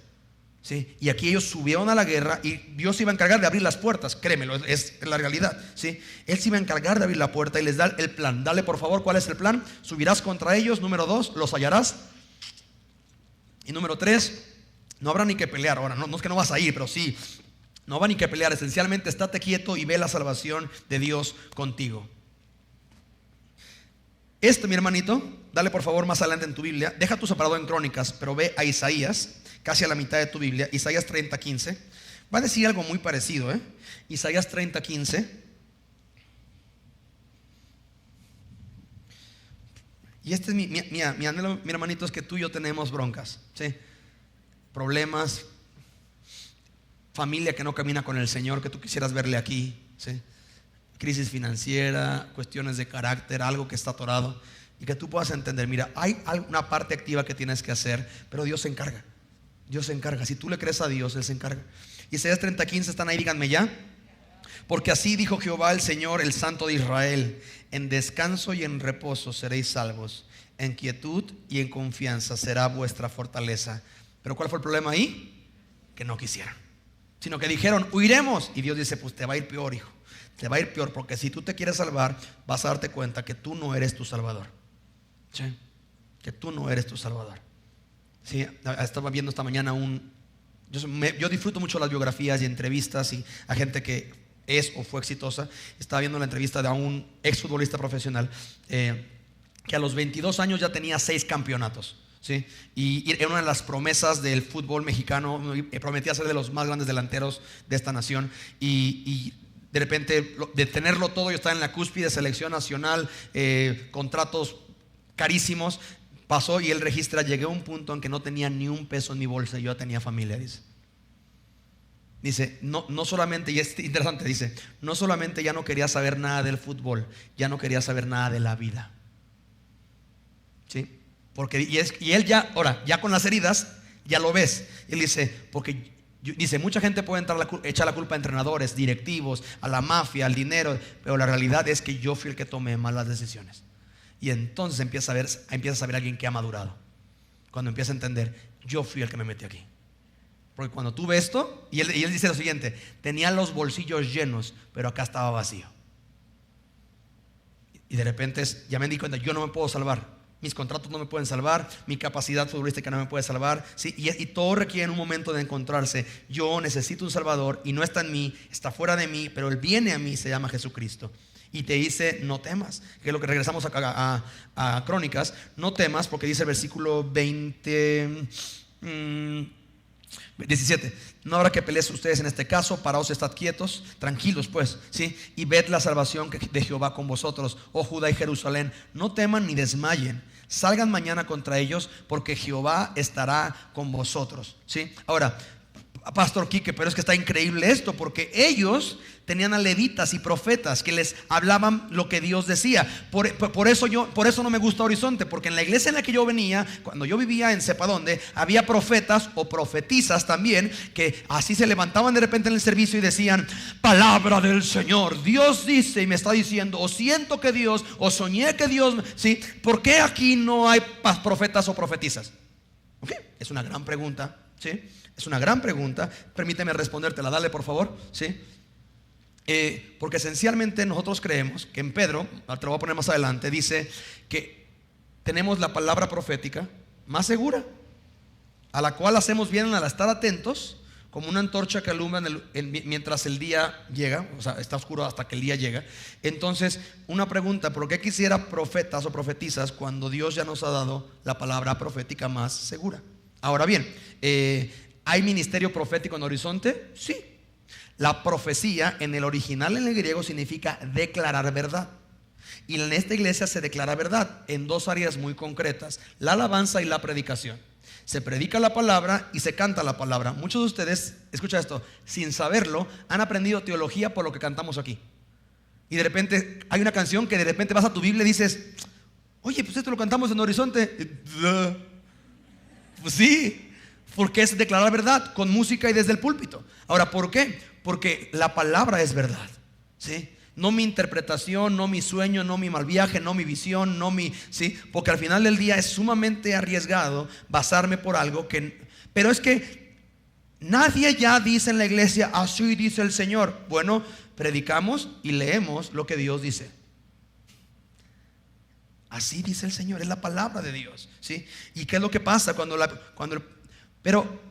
¿sí? Y aquí ellos subieron a la guerra y Dios se iba a encargar de abrir las puertas, créemelo, es la realidad, ¿sí? Él se iba a encargar de abrir la puerta y les da el plan. Dale por favor, ¿cuál es el plan? Subirás contra ellos, número 2, los hallarás. Y número 3, no habrá ni que pelear. Ahora, no es que no vas a ir, pero sí, no habrá ni que pelear. Esencialmente, estate quieto y ve la salvación de Dios contigo. Mi hermanito, dale por favor más adelante en tu Biblia. Deja tu separado en Crónicas, pero ve a Isaías, casi a la mitad de tu Biblia. Isaías 30:15. Va a decir algo muy parecido, Isaías 30:15. Y este es mi anhelo, mi hermanito, es que tú y yo tenemos broncas, ¿sí? Problemas, familia que no camina con el Señor, que tú quisieras verle aquí, ¿sí? Crisis financiera, cuestiones de carácter, algo que está atorado, y que tú puedas entender, mira, hay una parte activa que tienes que hacer, pero Dios se encarga. Dios se encarga. Si tú le crees a Dios, Él se encarga. Isaías 30:15, ¿están ahí? Díganme ya. Porque así dijo Jehová el Señor, el Santo de Israel: en descanso y en reposo seréis salvos, en quietud y en confianza será vuestra fortaleza. Pero ¿cuál fue el problema ahí? Que no quisieron, sino que dijeron, huiremos. Y Dios dice, pues te va a ir peor, hijo. Te va a ir peor, porque si tú te quieres salvar, vas a darte cuenta que tú no eres tu salvador, ¿sí? Que tú no eres tu salvador, ¿sí? Estaba viendo esta mañana yo disfruto mucho las biografías y entrevistas y a gente que es o fue exitosa. Estaba viendo la entrevista de un exfutbolista profesional que a los 22 años ya tenía 6 campeonatos, ¿sí? Y era una de las promesas del fútbol mexicano. Prometía ser de los más grandes delanteros de esta nación. Y de repente, de tenerlo todo, yo estaba en la cúspide de selección nacional, contratos carísimos. Pasó y él registra, llegué a un punto en que no tenía ni un peso en mi bolsa. Yo ya tenía familia, dice, no solamente, y es interesante, dice, no solamente ya no quería saber nada del fútbol, ya no quería saber nada de la vida, ¿sí? Porque, y él ya, ahora, ya con las heridas, ya lo ves. Él dice, porque dice, mucha gente puede echar la culpa a entrenadores, directivos, a la mafia, al dinero, pero la realidad es que yo fui el que tomé malas decisiones. Y entonces empieza a ver alguien que ha madurado. Cuando empieza a entender, yo fui el que me metí aquí. Porque cuando tú ves esto, y él dice lo siguiente: tenía los bolsillos llenos, pero acá estaba vacío. Y de repente ya me di cuenta, yo no me puedo salvar. Mis contratos no me pueden salvar, mi capacidad futbolística no me puede salvar, ¿sí? Y todo requiere en un momento de encontrarse. Yo necesito un Salvador y no está en mí, está fuera de mí, pero Él viene a mí, se llama Jesucristo. Y te dice, no temas, que es lo que regresamos a Crónicas. No temas, porque dice el versículo 17: no habrá que pelear ustedes en este caso, paraos, estad quietos, tranquilos pues, ¿sí? Y ved la salvación de Jehová con vosotros, oh Judá y Jerusalén. No teman ni desmayen, salgan mañana contra ellos, porque Jehová estará con vosotros, ¿sí? Ahora, Pastor Quique, pero es que está increíble esto, porque ellos tenían a levitas y profetas que les hablaban lo que Dios decía. Por eso no me gusta Horizonte, porque en la iglesia en la que yo venía, cuando yo vivía en sepa dónde, había profetas o profetisas también, que así se levantaban de repente en el servicio y decían, palabra del Señor, Dios dice y me está diciendo, o siento que Dios, o soñé que Dios, ¿sí? ¿Por qué aquí no hay profetas o profetisas? ¿Okay? Es una gran pregunta, ¿sí? Es una gran pregunta. Permíteme respondértela, dale por favor, ¿sí? Porque esencialmente nosotros creemos que en Pedro, te lo voy a poner más adelante, dice que tenemos la palabra profética más segura, a la cual hacemos bien al estar atentos, como una antorcha que alumbra mientras el día llega, o sea, está oscuro hasta que el día llega. Entonces, una pregunta: ¿por qué quisiera profetas o profetizas cuando Dios ya nos ha dado la palabra profética más segura? Ahora bien, ¿hay ministerio profético en Horizonte? Sí. La profecía en el original, en el griego, significa declarar verdad. Y en esta iglesia se declara verdad en dos áreas muy concretas: la alabanza y la predicación. Se predica la palabra y se canta la palabra. Muchos de ustedes, escucha esto, sin saberlo, han aprendido teología por lo que cantamos aquí. Y de repente hay una canción que de repente vas a tu Biblia y dices: oye, pues esto lo cantamos en Horizonte. Pues sí, porque es declarar verdad con música y desde el púlpito. Ahora, ¿por qué? Porque la palabra es verdad, ¿sí? No mi interpretación, no mi sueño, no mi mal viaje, no mi visión, no mi, ¿sí? Porque al final del día es sumamente arriesgado basarme por algo que... Pero es que nadie ya dice en la iglesia: así dice el Señor. Bueno, predicamos y leemos lo que Dios dice. Así dice el Señor, es la palabra de Dios, ¿sí? ¿Y qué es lo que pasa pero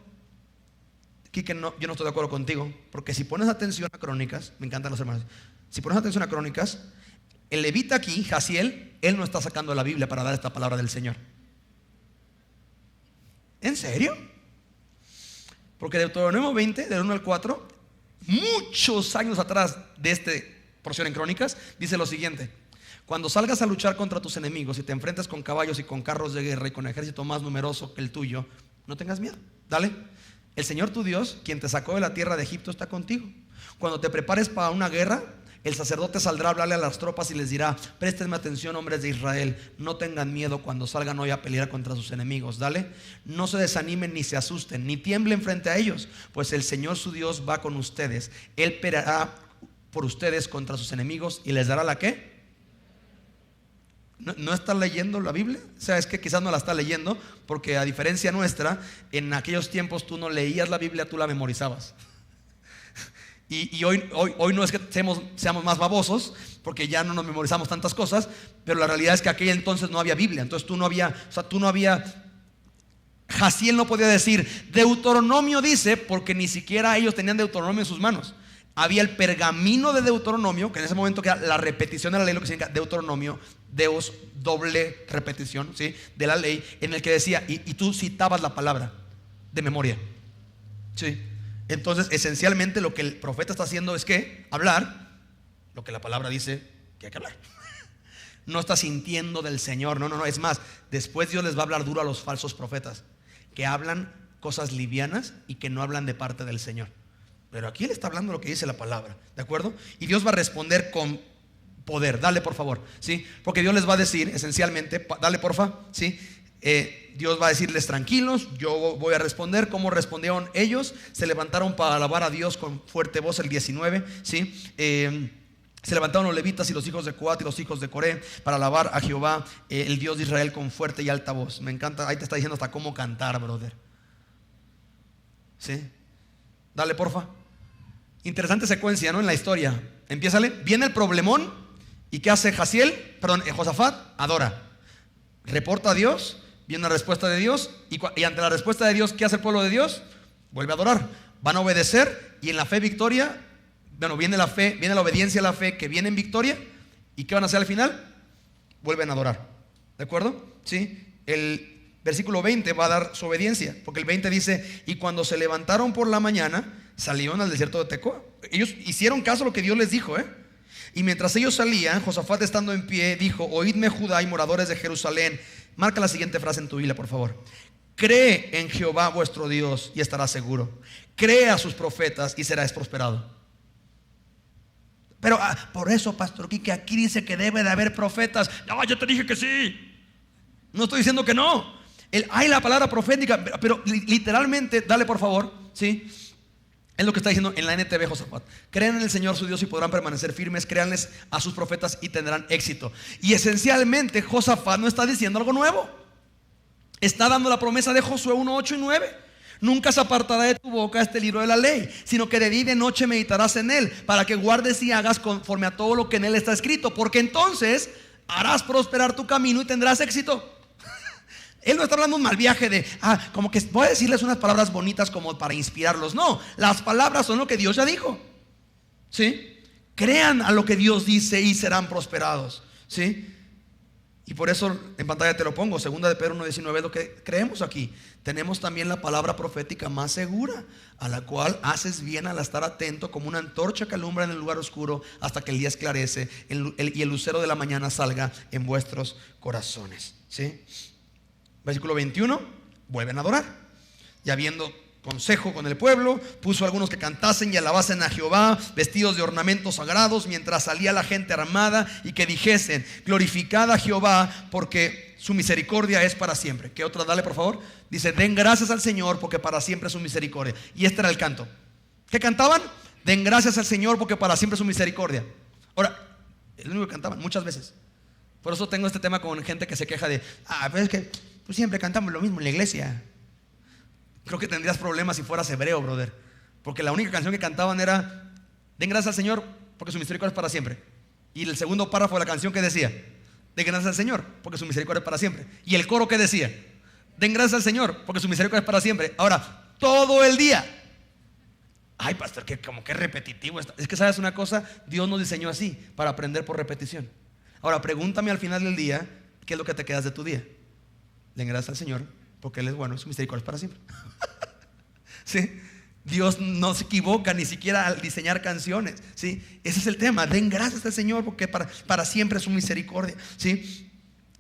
Quique, yo no estoy de acuerdo contigo, porque si pones atención a Crónicas, me encantan los hermanos, si pones atención a Crónicas, el levita aquí, Jaziel, él no está sacando la Biblia para dar esta palabra del Señor. ¿En serio? Porque Deuteronomio 20, del 1 al 4, muchos años atrás de esta porción en Crónicas, dice lo siguiente: cuando salgas a luchar contra tus enemigos y te enfrentes con caballos y con carros de guerra y con ejército más numeroso que el tuyo, no tengas miedo, dale. El Señor tu Dios, quien te sacó de la tierra de Egipto, está contigo. Cuando te prepares para una guerra, el sacerdote saldrá a hablarle a las tropas y les dirá: préstenme atención, hombres de Israel, no tengan miedo cuando salgan hoy a pelear contra sus enemigos. Dale, no se desanimen ni se asusten, ni tiemblen frente a ellos, pues el Señor su Dios va con ustedes. Él peleará por ustedes contra sus enemigos y les dará la ¿qué? ¿No estás leyendo la Biblia? O sea, es que quizás no la estás leyendo, porque a diferencia nuestra, en aquellos tiempos tú no leías la Biblia, tú la memorizabas. Y hoy no es que seamos más babosos, porque ya no nos memorizamos tantas cosas, pero la realidad es que aquel entonces no había Biblia. Entonces tú no había Jaziel no podía decir Deuteronomio dice, porque ni siquiera ellos tenían Deuteronomio en sus manos. Había el pergamino de Deuteronomio, que en ese momento era la repetición de la ley, lo que significa Deuteronomio, Deus, doble repetición, ¿sí?, de la ley, en el que decía, y tú citabas la palabra de memoria, ¿sí? Entonces, esencialmente lo que el profeta está haciendo es que hablar lo que la palabra dice que hay que hablar. No está sintiendo del Señor, no. Es más, después Dios les va a hablar duro a los falsos profetas, que hablan cosas livianas y que no hablan de parte del Señor. Pero aquí Él está hablando lo que dice la palabra, ¿de acuerdo? Y Dios va a responder con poder. Dale, por favor, ¿sí? Porque Dios les va a decir, esencialmente, dale, porfa, ¿sí? Dios va a decirles: tranquilos, yo voy a responder. ¿Cómo respondieron ellos? Se levantaron para alabar a Dios con fuerte voz, el 19, ¿sí? Se levantaron los levitas y los hijos de Coat y los hijos de Coré para alabar a Jehová, el Dios de Israel, con fuerte y alta voz. Me encanta, ahí te está diciendo hasta cómo cantar, brother, ¿sí? Dale, porfa. Interesante secuencia, ¿no? En la historia. Empiézale. Viene el problemón. ¿Y qué hace Josafat? Adora. Reporta a Dios. Viene la respuesta de Dios. Y ante la respuesta de Dios, ¿qué hace el pueblo de Dios? Vuelve a adorar. Van a obedecer. Y en la fe victoria. Bueno, viene la fe, viene la obediencia a la fe, que viene en victoria. ¿Y qué van a hacer al final? Vuelven a adorar. ¿De acuerdo? ¿Sí? El versículo 20 va a dar su obediencia, porque el 20 dice: y cuando se levantaron por la mañana, salieron al desierto de Tecoa. Ellos hicieron caso a lo que Dios les dijo, Y mientras ellos salían, Josafat, estando en pie, dijo: oídme, Judá y moradores de Jerusalén. Marca la siguiente frase en tu Biblia, por favor: cree en Jehová vuestro Dios y estarás seguro. Cree a sus profetas y serás prosperado. Pero por eso, pastor Quique, aquí dice que debe de haber profetas. No, yo te dije que sí. No estoy diciendo que no. Hay la palabra profética, pero literalmente, dale, por favor, ¿sí? Es lo que está diciendo en la NTV Josafat. Creen en el Señor su Dios y podrán permanecer firmes. Créanles a sus profetas y tendrán éxito. Y esencialmente Josafat no está diciendo algo nuevo. Está dando la promesa de Josué 1, 8 y 9. Nunca se apartará de tu boca este libro de la ley, sino que de día y de noche meditarás en él, para que guardes y hagas conforme a todo lo que en él está escrito, porque entonces harás prosperar tu camino y tendrás éxito. Él no está hablando un mal viaje de, como que voy a decirles unas palabras bonitas como para inspirarlos. No, las palabras son lo que Dios ya dijo. ¿Sí? Crean a lo que Dios dice y serán prosperados. ¿Sí? Y por eso en pantalla te lo pongo, 2 de Pedro 1:19, es lo que creemos aquí. Tenemos también la palabra profética más segura, a la cual haces bien al estar atento como una antorcha que alumbra en el lugar oscuro hasta que el día esclarece y el lucero de la mañana salga en vuestros corazones. ¿Sí? Versículo 21, vuelven a adorar. Y habiendo consejo con el pueblo, puso a algunos que cantasen y alabasen a Jehová, vestidos de ornamentos sagrados, mientras salía la gente armada, y que dijesen: glorificad a Jehová, porque su misericordia es para siempre. ¿Qué otra? Dale por favor. Dice: den gracias al Señor, porque para siempre es su misericordia. Y este era el canto. ¿Qué cantaban? Den gracias al Señor, porque para siempre es su misericordia. Ahora, es lo único que cantaban muchas veces. Por eso tengo este tema con gente que se queja de: pero es que pues siempre cantamos lo mismo en la iglesia. Creo que tendrías problemas si fueras hebreo, brother, porque la única canción que cantaban era: den gracias al Señor, porque su misericordia es para siempre. Y el segundo párrafo de la canción, que decía: den gracias al Señor, porque su misericordia es para siempre. Y el coro, que decía: den gracias al Señor, porque su misericordia es para siempre. Ahora, todo el día. Ay, pastor, que como que repetitivo está. Es que, ¿sabes una cosa? Dios nos diseñó así, para aprender por repetición. Ahora, pregúntame al final del día, ¿qué es lo que te quedas de tu día? Den gracias al Señor, porque Él es bueno, su misericordia es para siempre. ¿Sí? Dios no se equivoca ni siquiera al diseñar canciones. ¿Sí? Ese es el tema: den gracias al Señor, porque para siempre es su misericordia. ¿Sí?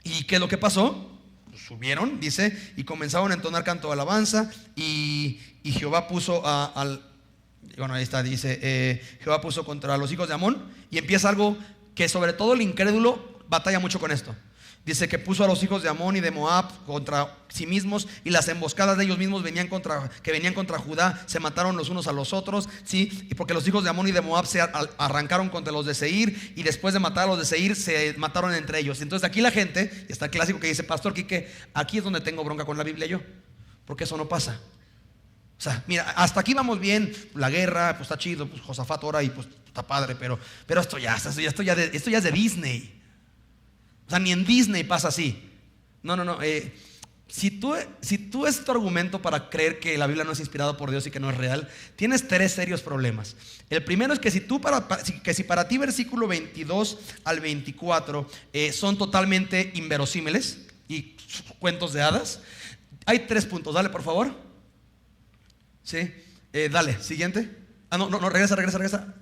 ¿Y qué es lo que pasó? Pues subieron, dice, y comenzaron a entonar canto de alabanza. Y Jehová puso bueno, ahí está, dice, Jehová puso contra los hijos de Amón. Y empieza algo que sobre todo el incrédulo batalla mucho con esto. Dice que puso a los hijos de Amón y de Moab contra sí mismos, y las emboscadas de ellos mismos venían contra Judá, se mataron los unos a los otros. ¿Sí? Y porque los hijos de Amón y de Moab se arrancaron contra los de Seir, y después de matar a los de Seir se mataron entre ellos. Entonces aquí la gente, está el clásico que dice: pastor Quique, aquí es donde tengo bronca con la Biblia yo, porque eso no pasa. O sea, mira, hasta aquí vamos bien, la guerra, pues está chido, pues Josafat ora y pues está padre, pero esto ya es de Disney. O sea, ni en Disney pasa así. No. Si tú es tu argumento para creer que la Biblia no es inspirada por Dios y que no es real, tienes 3 serios problemas. El primero es que si para ti versículo 22 al 24 son totalmente inverosímiles y cuentos de hadas, hay 3 puntos. Dale por favor. Sí, dale, siguiente. No, regresa.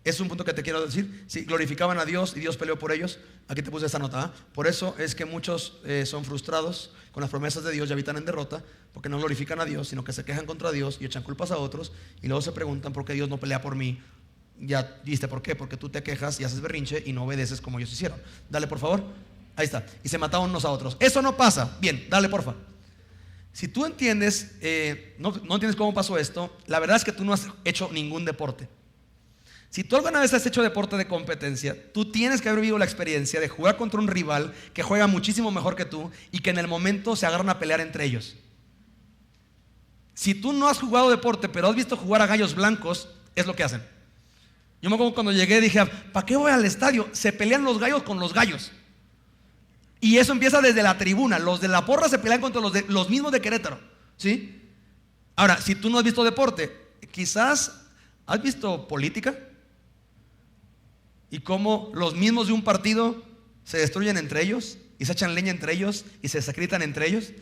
Es un punto que te quiero decir. Sí, glorificaban a Dios y Dios peleó por ellos. Aquí te puse esta nota. Por eso es que muchos son frustrados con las promesas de Dios y habitan en derrota, porque no glorifican a Dios, sino que se quejan contra Dios y echan culpas a otros, y luego se preguntan: ¿por qué Dios no pelea por mí? Ya viste por qué: porque tú te quejas y haces berrinche y no obedeces como ellos hicieron. Dale por favor. Ahí está. Y se mataban unos a otros. Eso no pasa. Bien, dale porfa. Si tú entiendes, no entiendes cómo pasó esto, la verdad es que tú no has hecho ningún deporte. Si tú alguna vez has hecho deporte de competencia, tú tienes que haber vivido la experiencia de jugar contra un rival que juega muchísimo mejor que tú y que en el momento se agarran a pelear entre ellos. Si tú no has jugado deporte, pero has visto jugar a gallos blancos, es lo que hacen. Yo me acuerdo cuando llegué, dije: ¿para qué voy al estadio? Se pelean los gallos con los gallos. Y eso empieza desde la tribuna. Los de la porra se pelean contra los mismos de Querétaro. ¿Sí? Ahora, si tú no has visto deporte, quizás has visto política, y cómo los mismos de un partido se destruyen entre ellos y se echan leña entre ellos y se sacrifican entre ellos.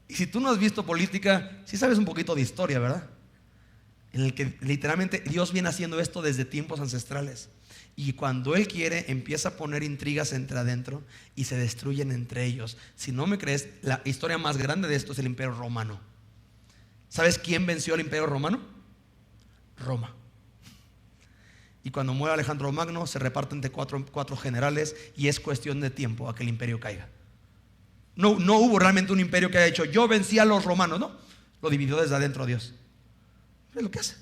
Y si tú no has visto política, sí sabes un poquito de historia, ¿verdad? En el que literalmente Dios viene haciendo esto desde tiempos ancestrales. Y cuando Él quiere, empieza a poner intrigas entre adentro y se destruyen entre ellos. Si no me crees, la historia más grande de esto es el Imperio Romano. ¿Sabes quién venció al Imperio Romano? Roma. Y cuando muere Alejandro Magno, se reparten de cuatro generales, y es cuestión de tiempo a que el imperio caiga. No hubo realmente un imperio que haya dicho: yo vencí a los romanos. No, lo dividió desde adentro Dios. Es lo que hace.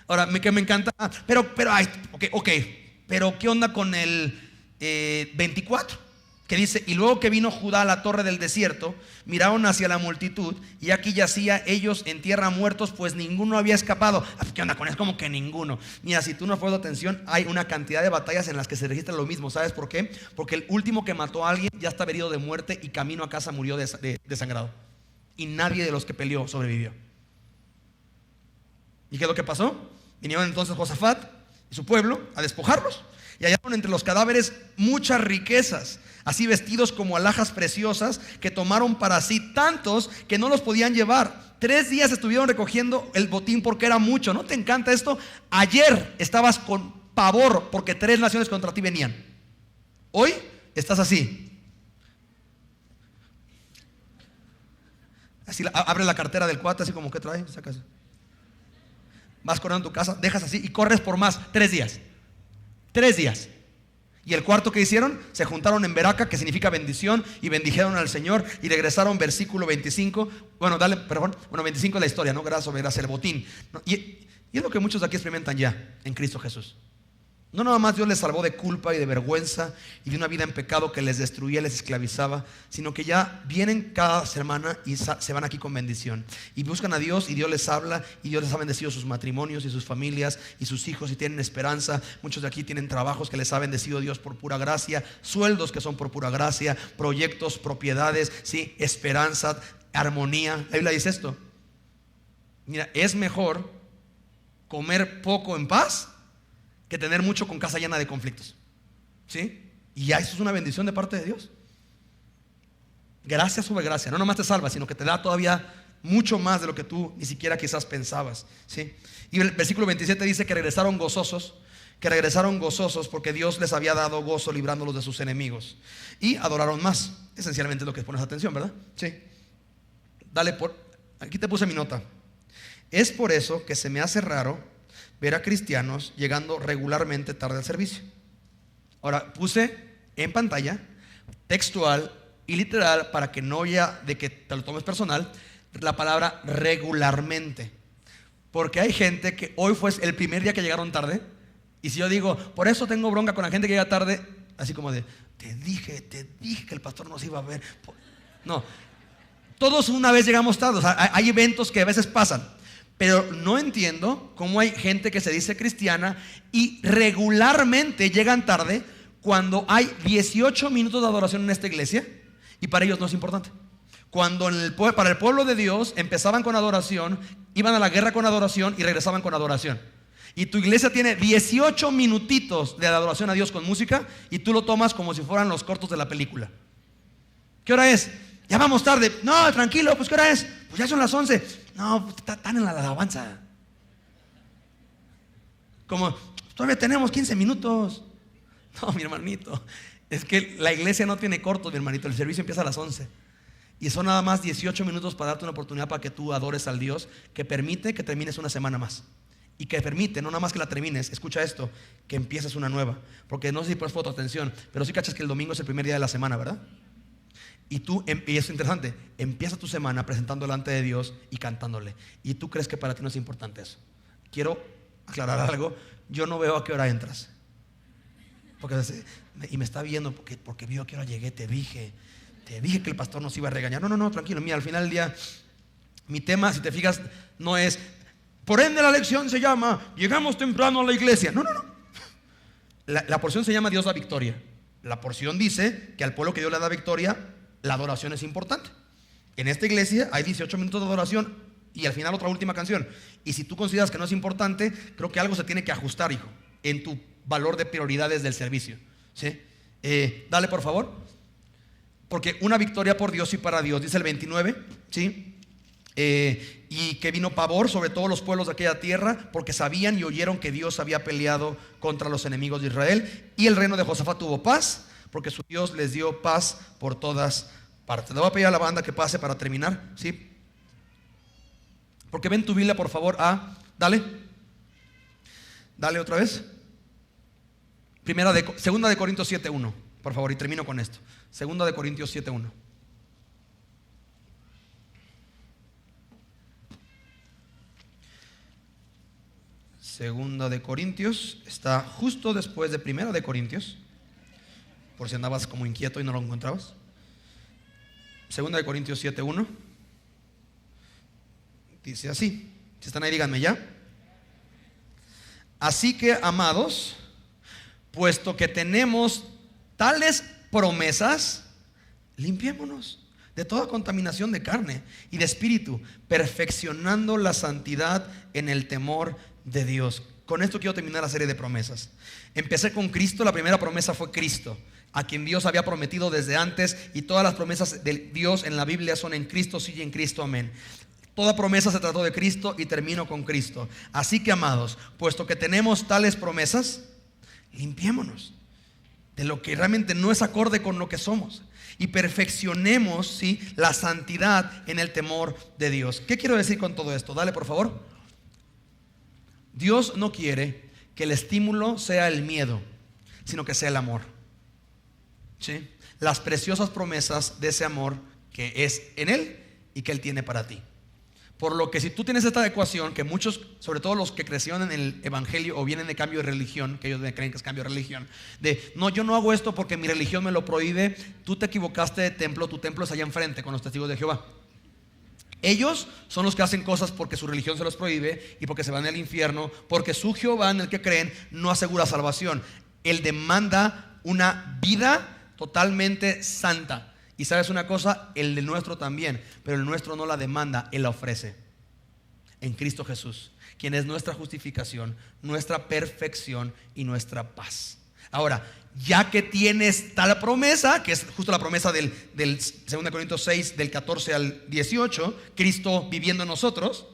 Ahora, que me encanta. Pero, pero ¿qué onda con el 24? que dice: y luego que vino Judá a la torre del desierto, miraron hacia la multitud, y aquí yacía ellos en tierra muertos, pues ninguno había escapado. ¿Qué onda con eso? Como que ninguno. Mira, si tú no has puesto atención, hay una cantidad de batallas en las que se registra lo mismo. ¿Sabes por qué? Porque el último que mató a alguien ya estaba herido de muerte y camino a casa murió desangrado. Y nadie de los que peleó sobrevivió. ¿Y qué es lo que pasó? Vinieron entonces Josafat y su pueblo a despojarlos, y hallaron entre los cadáveres muchas riquezas, así vestidos como alhajas preciosas, que tomaron para sí tantos que no los podían llevar. 3 días estuvieron recogiendo el botín porque era mucho. ¿No te encanta esto? Ayer estabas con pavor porque 3 naciones contra ti venían. Hoy estás así. Así abre la cartera del cuate, así como: ¿qué trae? Sacas. Vas corriendo a tu casa, dejas así y corres por más. 3 días. 3 días. Y el cuarto que hicieron, se juntaron en Beraca, que significa bendición, y bendijeron al Señor, y regresaron. Versículo 25. Bueno, 25 es la historia, ¿no? Gracias el botín, ¿no? Y es lo que muchos de aquí experimentan ya en Cristo Jesús. No nada más Dios les salvó de culpa y de vergüenza y de una vida en pecado que les destruía, les esclavizaba, sino que ya vienen cada semana y se van aquí con bendición. Y buscan a Dios, y Dios les habla, y Dios les ha bendecido sus matrimonios y sus familias y sus hijos, y tienen esperanza. Muchos de aquí tienen trabajos que les ha bendecido Dios por pura gracia, sueldos que son por pura gracia, proyectos, propiedades, ¿sí? Esperanza, armonía. La Biblia dice esto: mira, es mejor comer poco en paz que tener mucho con casa llena de conflictos. ¿Sí? Y ya eso es una bendición de parte de Dios. Gracia sobre gracia. No nomás te salva, sino que te da todavía mucho más de lo que tú ni siquiera quizás pensabas. ¿Sí? Y el versículo 27 dice que regresaron gozosos. Que regresaron gozosos porque Dios les había dado gozo librándolos de sus enemigos. Y adoraron más. Esencialmente es lo que pones atención, ¿verdad? Sí. Aquí te puse mi nota. Es por eso que se me hace raro ver a cristianos llegando regularmente tarde al servicio. Ahora puse en pantalla, textual y literal, para que no haya de que te lo tomes personal, la palabra regularmente. Porque hay gente que hoy fue el primer día que llegaron tarde. Y si yo digo: por eso tengo bronca con la gente que llega tarde, así como de: te dije que el pastor nos iba a ver. No, todos una vez llegamos tarde. O sea, hay eventos que a veces pasan. Pero no entiendo cómo hay gente que se dice cristiana y regularmente llegan tarde cuando hay 18 minutos de adoración en esta iglesia, y para ellos no es importante. Cuando para el pueblo de Dios empezaban con adoración, iban a la guerra con adoración y regresaban con adoración. Y tu iglesia tiene 18 minutitos de adoración a Dios con música, y tú lo tomas como si fueran los cortos de la película. ¿Qué hora es? Ya vamos tarde. No, tranquilo, pues ¿qué hora es? Pues ya son las 11. No, están en la alabanza. Como: todavía tenemos 15 minutos. No, mi hermanito, es que la iglesia no tiene cortos, mi hermanito. El servicio empieza a las 11. Y son nada más 18 minutos para darte una oportunidad para que tú adores al Dios que permite que termines una semana más. Y que permite, no nada más que la termines, escucha esto, que empieces una nueva. Porque no sé si pones tu atención, pero sí cachas que el domingo es el primer día de la semana, ¿verdad? Y es interesante, empieza tu semana presentando delante de Dios y cantándole. Y tú crees que para ti no es importante eso. Quiero aclarar algo: yo no veo a qué hora entras. Y me está viendo porque vio a qué hora llegué. Te dije que el pastor nos iba a regañar. No, tranquilo. Mira, al final del día, mi tema, si te fijas, no es: por ende la lección se llama llegamos temprano a la iglesia. No. La porción se llama Dios da victoria. La porción dice que al pueblo que Dios le da victoria, la adoración es importante. En esta iglesia hay 18 minutos de adoración y al final otra última canción. Y si tú consideras que no es importante, creo que algo se tiene que ajustar, hijo, en tu valor de prioridades del servicio. ¿Sí? Dale, por favor. Porque una victoria por Dios y para Dios, dice el 29, ¿sí? Y que vino pavor sobre todos los pueblos de aquella tierra, porque sabían y oyeron que Dios había peleado contra los enemigos de Israel. Y el reino de Josafat tuvo paz, porque su Dios les dio paz por todas partes. Le voy a pedir a la banda que pase para terminar, ¿sí? Porque ven tu Biblia, por favor, dale otra vez. Segunda de Corintios 7:1, por favor, y termino con esto. Segunda de Corintios 7:1. Segunda de Corintios está justo después de Primera de Corintios. por si andabas como inquieto y no lo encontrabas. Segunda de Corintios 7:1 dice así. Si están ahí, díganme ya. Así que, amados, puesto que tenemos tales promesas, limpiémonos de toda contaminación de carne y de espíritu, perfeccionando la santidad en el temor de Dios. Con esto quiero terminar la serie de promesas. Empecé con Cristo. La primera promesa fue Cristo, a quien Dios había prometido desde antes, y todas las promesas de Dios en la Biblia son en Cristo sí y en Cristo amén. Toda promesa se trató de Cristo y termino con Cristo. Así que, amados, puesto que tenemos tales promesas, limpiémonos de lo que realmente no es acorde con lo que somos y perfeccionemos, ¿sí?, la santidad en el temor de Dios. ¿Qué quiero decir con todo esto? Dale, por favor. Dios no quiere que el estímulo sea el miedo, sino que sea el amor, ¿sí? Las preciosas promesas de ese amor que es en Él y que Él tiene para ti. Por lo que si tú tienes esta ecuación, que muchos, sobre todo los que crecieron en el evangelio o vienen de cambio de religión, que ellos creen que es cambio de religión, de no, yo no hago esto porque mi religión me lo prohíbe. Tú te equivocaste de templo. Tu templo es allá enfrente con los testigos de Jehová. Ellos son los que hacen cosas porque su religión se los prohíbe y porque se van al infierno, porque su Jehová en el que creen no asegura salvación. Él demanda una vida totalmente santa. Y sabes una cosa, el de nuestro también, pero el nuestro no la demanda, Él la ofrece en Cristo Jesús, quien es nuestra justificación, nuestra perfección y nuestra paz. Ahora, ya que tienes tal promesa, que es justo la promesa del 2 Corintios 6, del 14 al 18, Cristo viviendo en nosotros,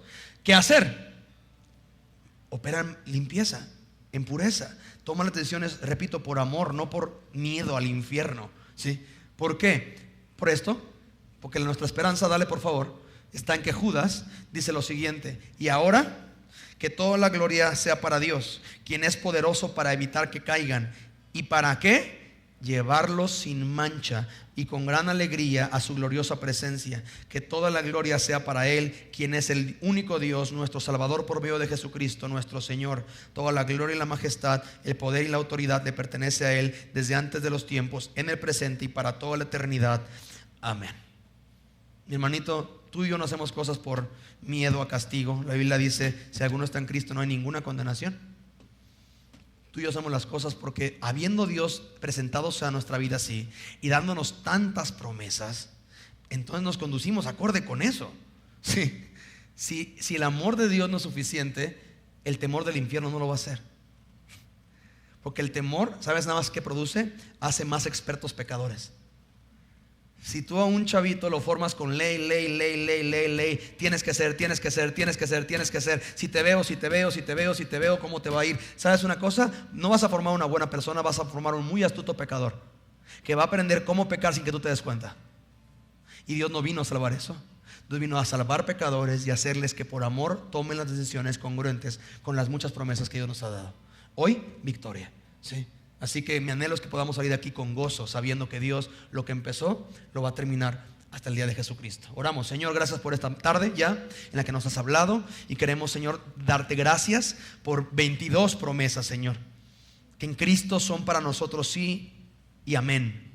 ¿qué hacer? Opera en limpieza, en pureza. Toma las decisiones, repito, por amor, no por miedo al infierno, ¿sí? ¿Por qué? Por esto, porque nuestra esperanza, dale por favor, está en que Judas dice lo siguiente: y ahora que toda la gloria sea para Dios, quien es poderoso para evitar que caigan. ¿Y para qué? Llevarlos sin mancha y con gran alegría a su gloriosa presencia. Que toda la gloria sea para Él, quien es el único Dios, nuestro Salvador, por medio de Jesucristo nuestro Señor. Toda la gloria y la majestad, el poder y la autoridad le pertenece a Él desde antes de los tiempos, en el presente y para toda la eternidad. Amén. Mi hermanito, tú y yo no hacemos cosas por miedo a castigo. La Biblia dice: si alguno está en Cristo no hay ninguna condenación. Tú y yo hacemos las cosas porque, habiendo Dios presentado a nuestra vida así y dándonos tantas promesas, entonces nos conducimos acorde con eso. Sí. Si el amor de Dios no es suficiente, el temor del infierno no lo va a hacer. Porque el temor, ¿sabes nada más qué produce? Hace más expertos pecadores. Si tú a un chavito lo formas con ley, tienes que ser, si te veo, ¿cómo te va a ir? ¿Sabes una cosa? No vas a formar una buena persona, vas a formar un muy astuto pecador, que va a aprender cómo pecar sin que tú te des cuenta. Y Dios no vino a salvar eso. Dios vino a salvar pecadores y hacerles que por amor tomen las decisiones congruentes con las muchas promesas que Dios nos ha dado. Hoy, victoria, ¿sí? Así que mi anhelo es que podamos salir de aquí con gozo, sabiendo que Dios lo que empezó lo va a terminar hasta el día de Jesucristo. Oramos. Señor, gracias por esta tarde ya en la que nos has hablado, y queremos, Señor, darte gracias por 22 promesas, Señor, que en Cristo son para nosotros sí y amén.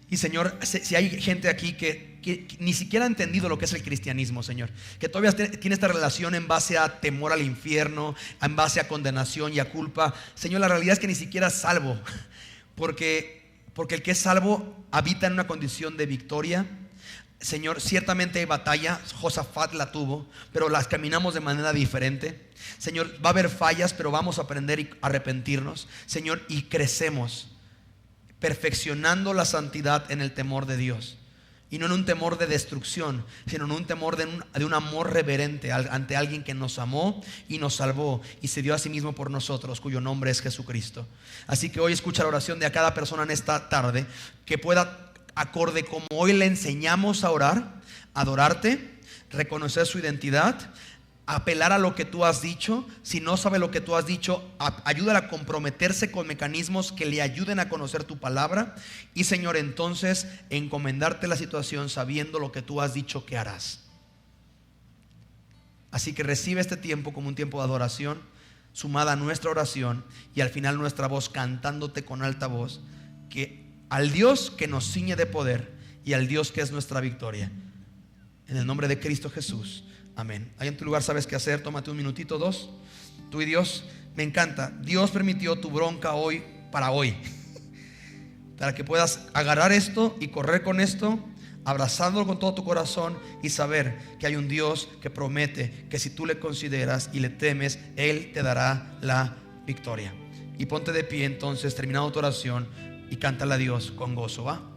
Y Señor, si hay gente aquí que ni siquiera ha entendido lo que es el cristianismo, Señor, que todavía tiene esta relación en base a temor al infierno, en base a condenación y a culpa, Señor, la realidad es que ni siquiera es salvo, porque el que es salvo habita en una condición de victoria. Señor, ciertamente hay batalla, Josafat la tuvo, pero las caminamos de manera diferente. Señor, va a haber fallas, pero vamos a aprender y arrepentirnos, Señor, y crecemos perfeccionando la santidad en el temor de Dios, y no en un temor de destrucción, sino en un temor de un amor reverente ante alguien que nos amó y nos salvó y se dio a sí mismo por nosotros, cuyo nombre es Jesucristo. Así que hoy escucha la oración de a cada persona en esta tarde, que pueda, acorde como hoy le enseñamos a orar, adorarte, reconocer su identidad, apelar a lo que tú has dicho. Si no sabe lo que tú has dicho, ayúdala a comprometerse con mecanismos que le ayuden a conocer tu palabra. Y Señor, entonces encomendarte la situación sabiendo lo que tú has dicho que harás. Así que recibe este tiempo como un tiempo de adoración, sumada a nuestra oración, y al final nuestra voz cantándote con alta voz, que al Dios que nos ciñe de poder y al Dios que es nuestra victoria. En el nombre de Cristo Jesús, amén. Ahí en tu lugar sabes qué hacer. Tómate un minutito, dos. Tú y Dios. Me encanta. Dios permitió tu bronca hoy para hoy, para que puedas agarrar esto y correr con esto, abrazándolo con todo tu corazón y saber que hay un Dios que promete que si tú le consideras y le temes, Él te dará la victoria. Y ponte de pie entonces, terminado tu oración, y cántale a Dios con gozo, ¿va?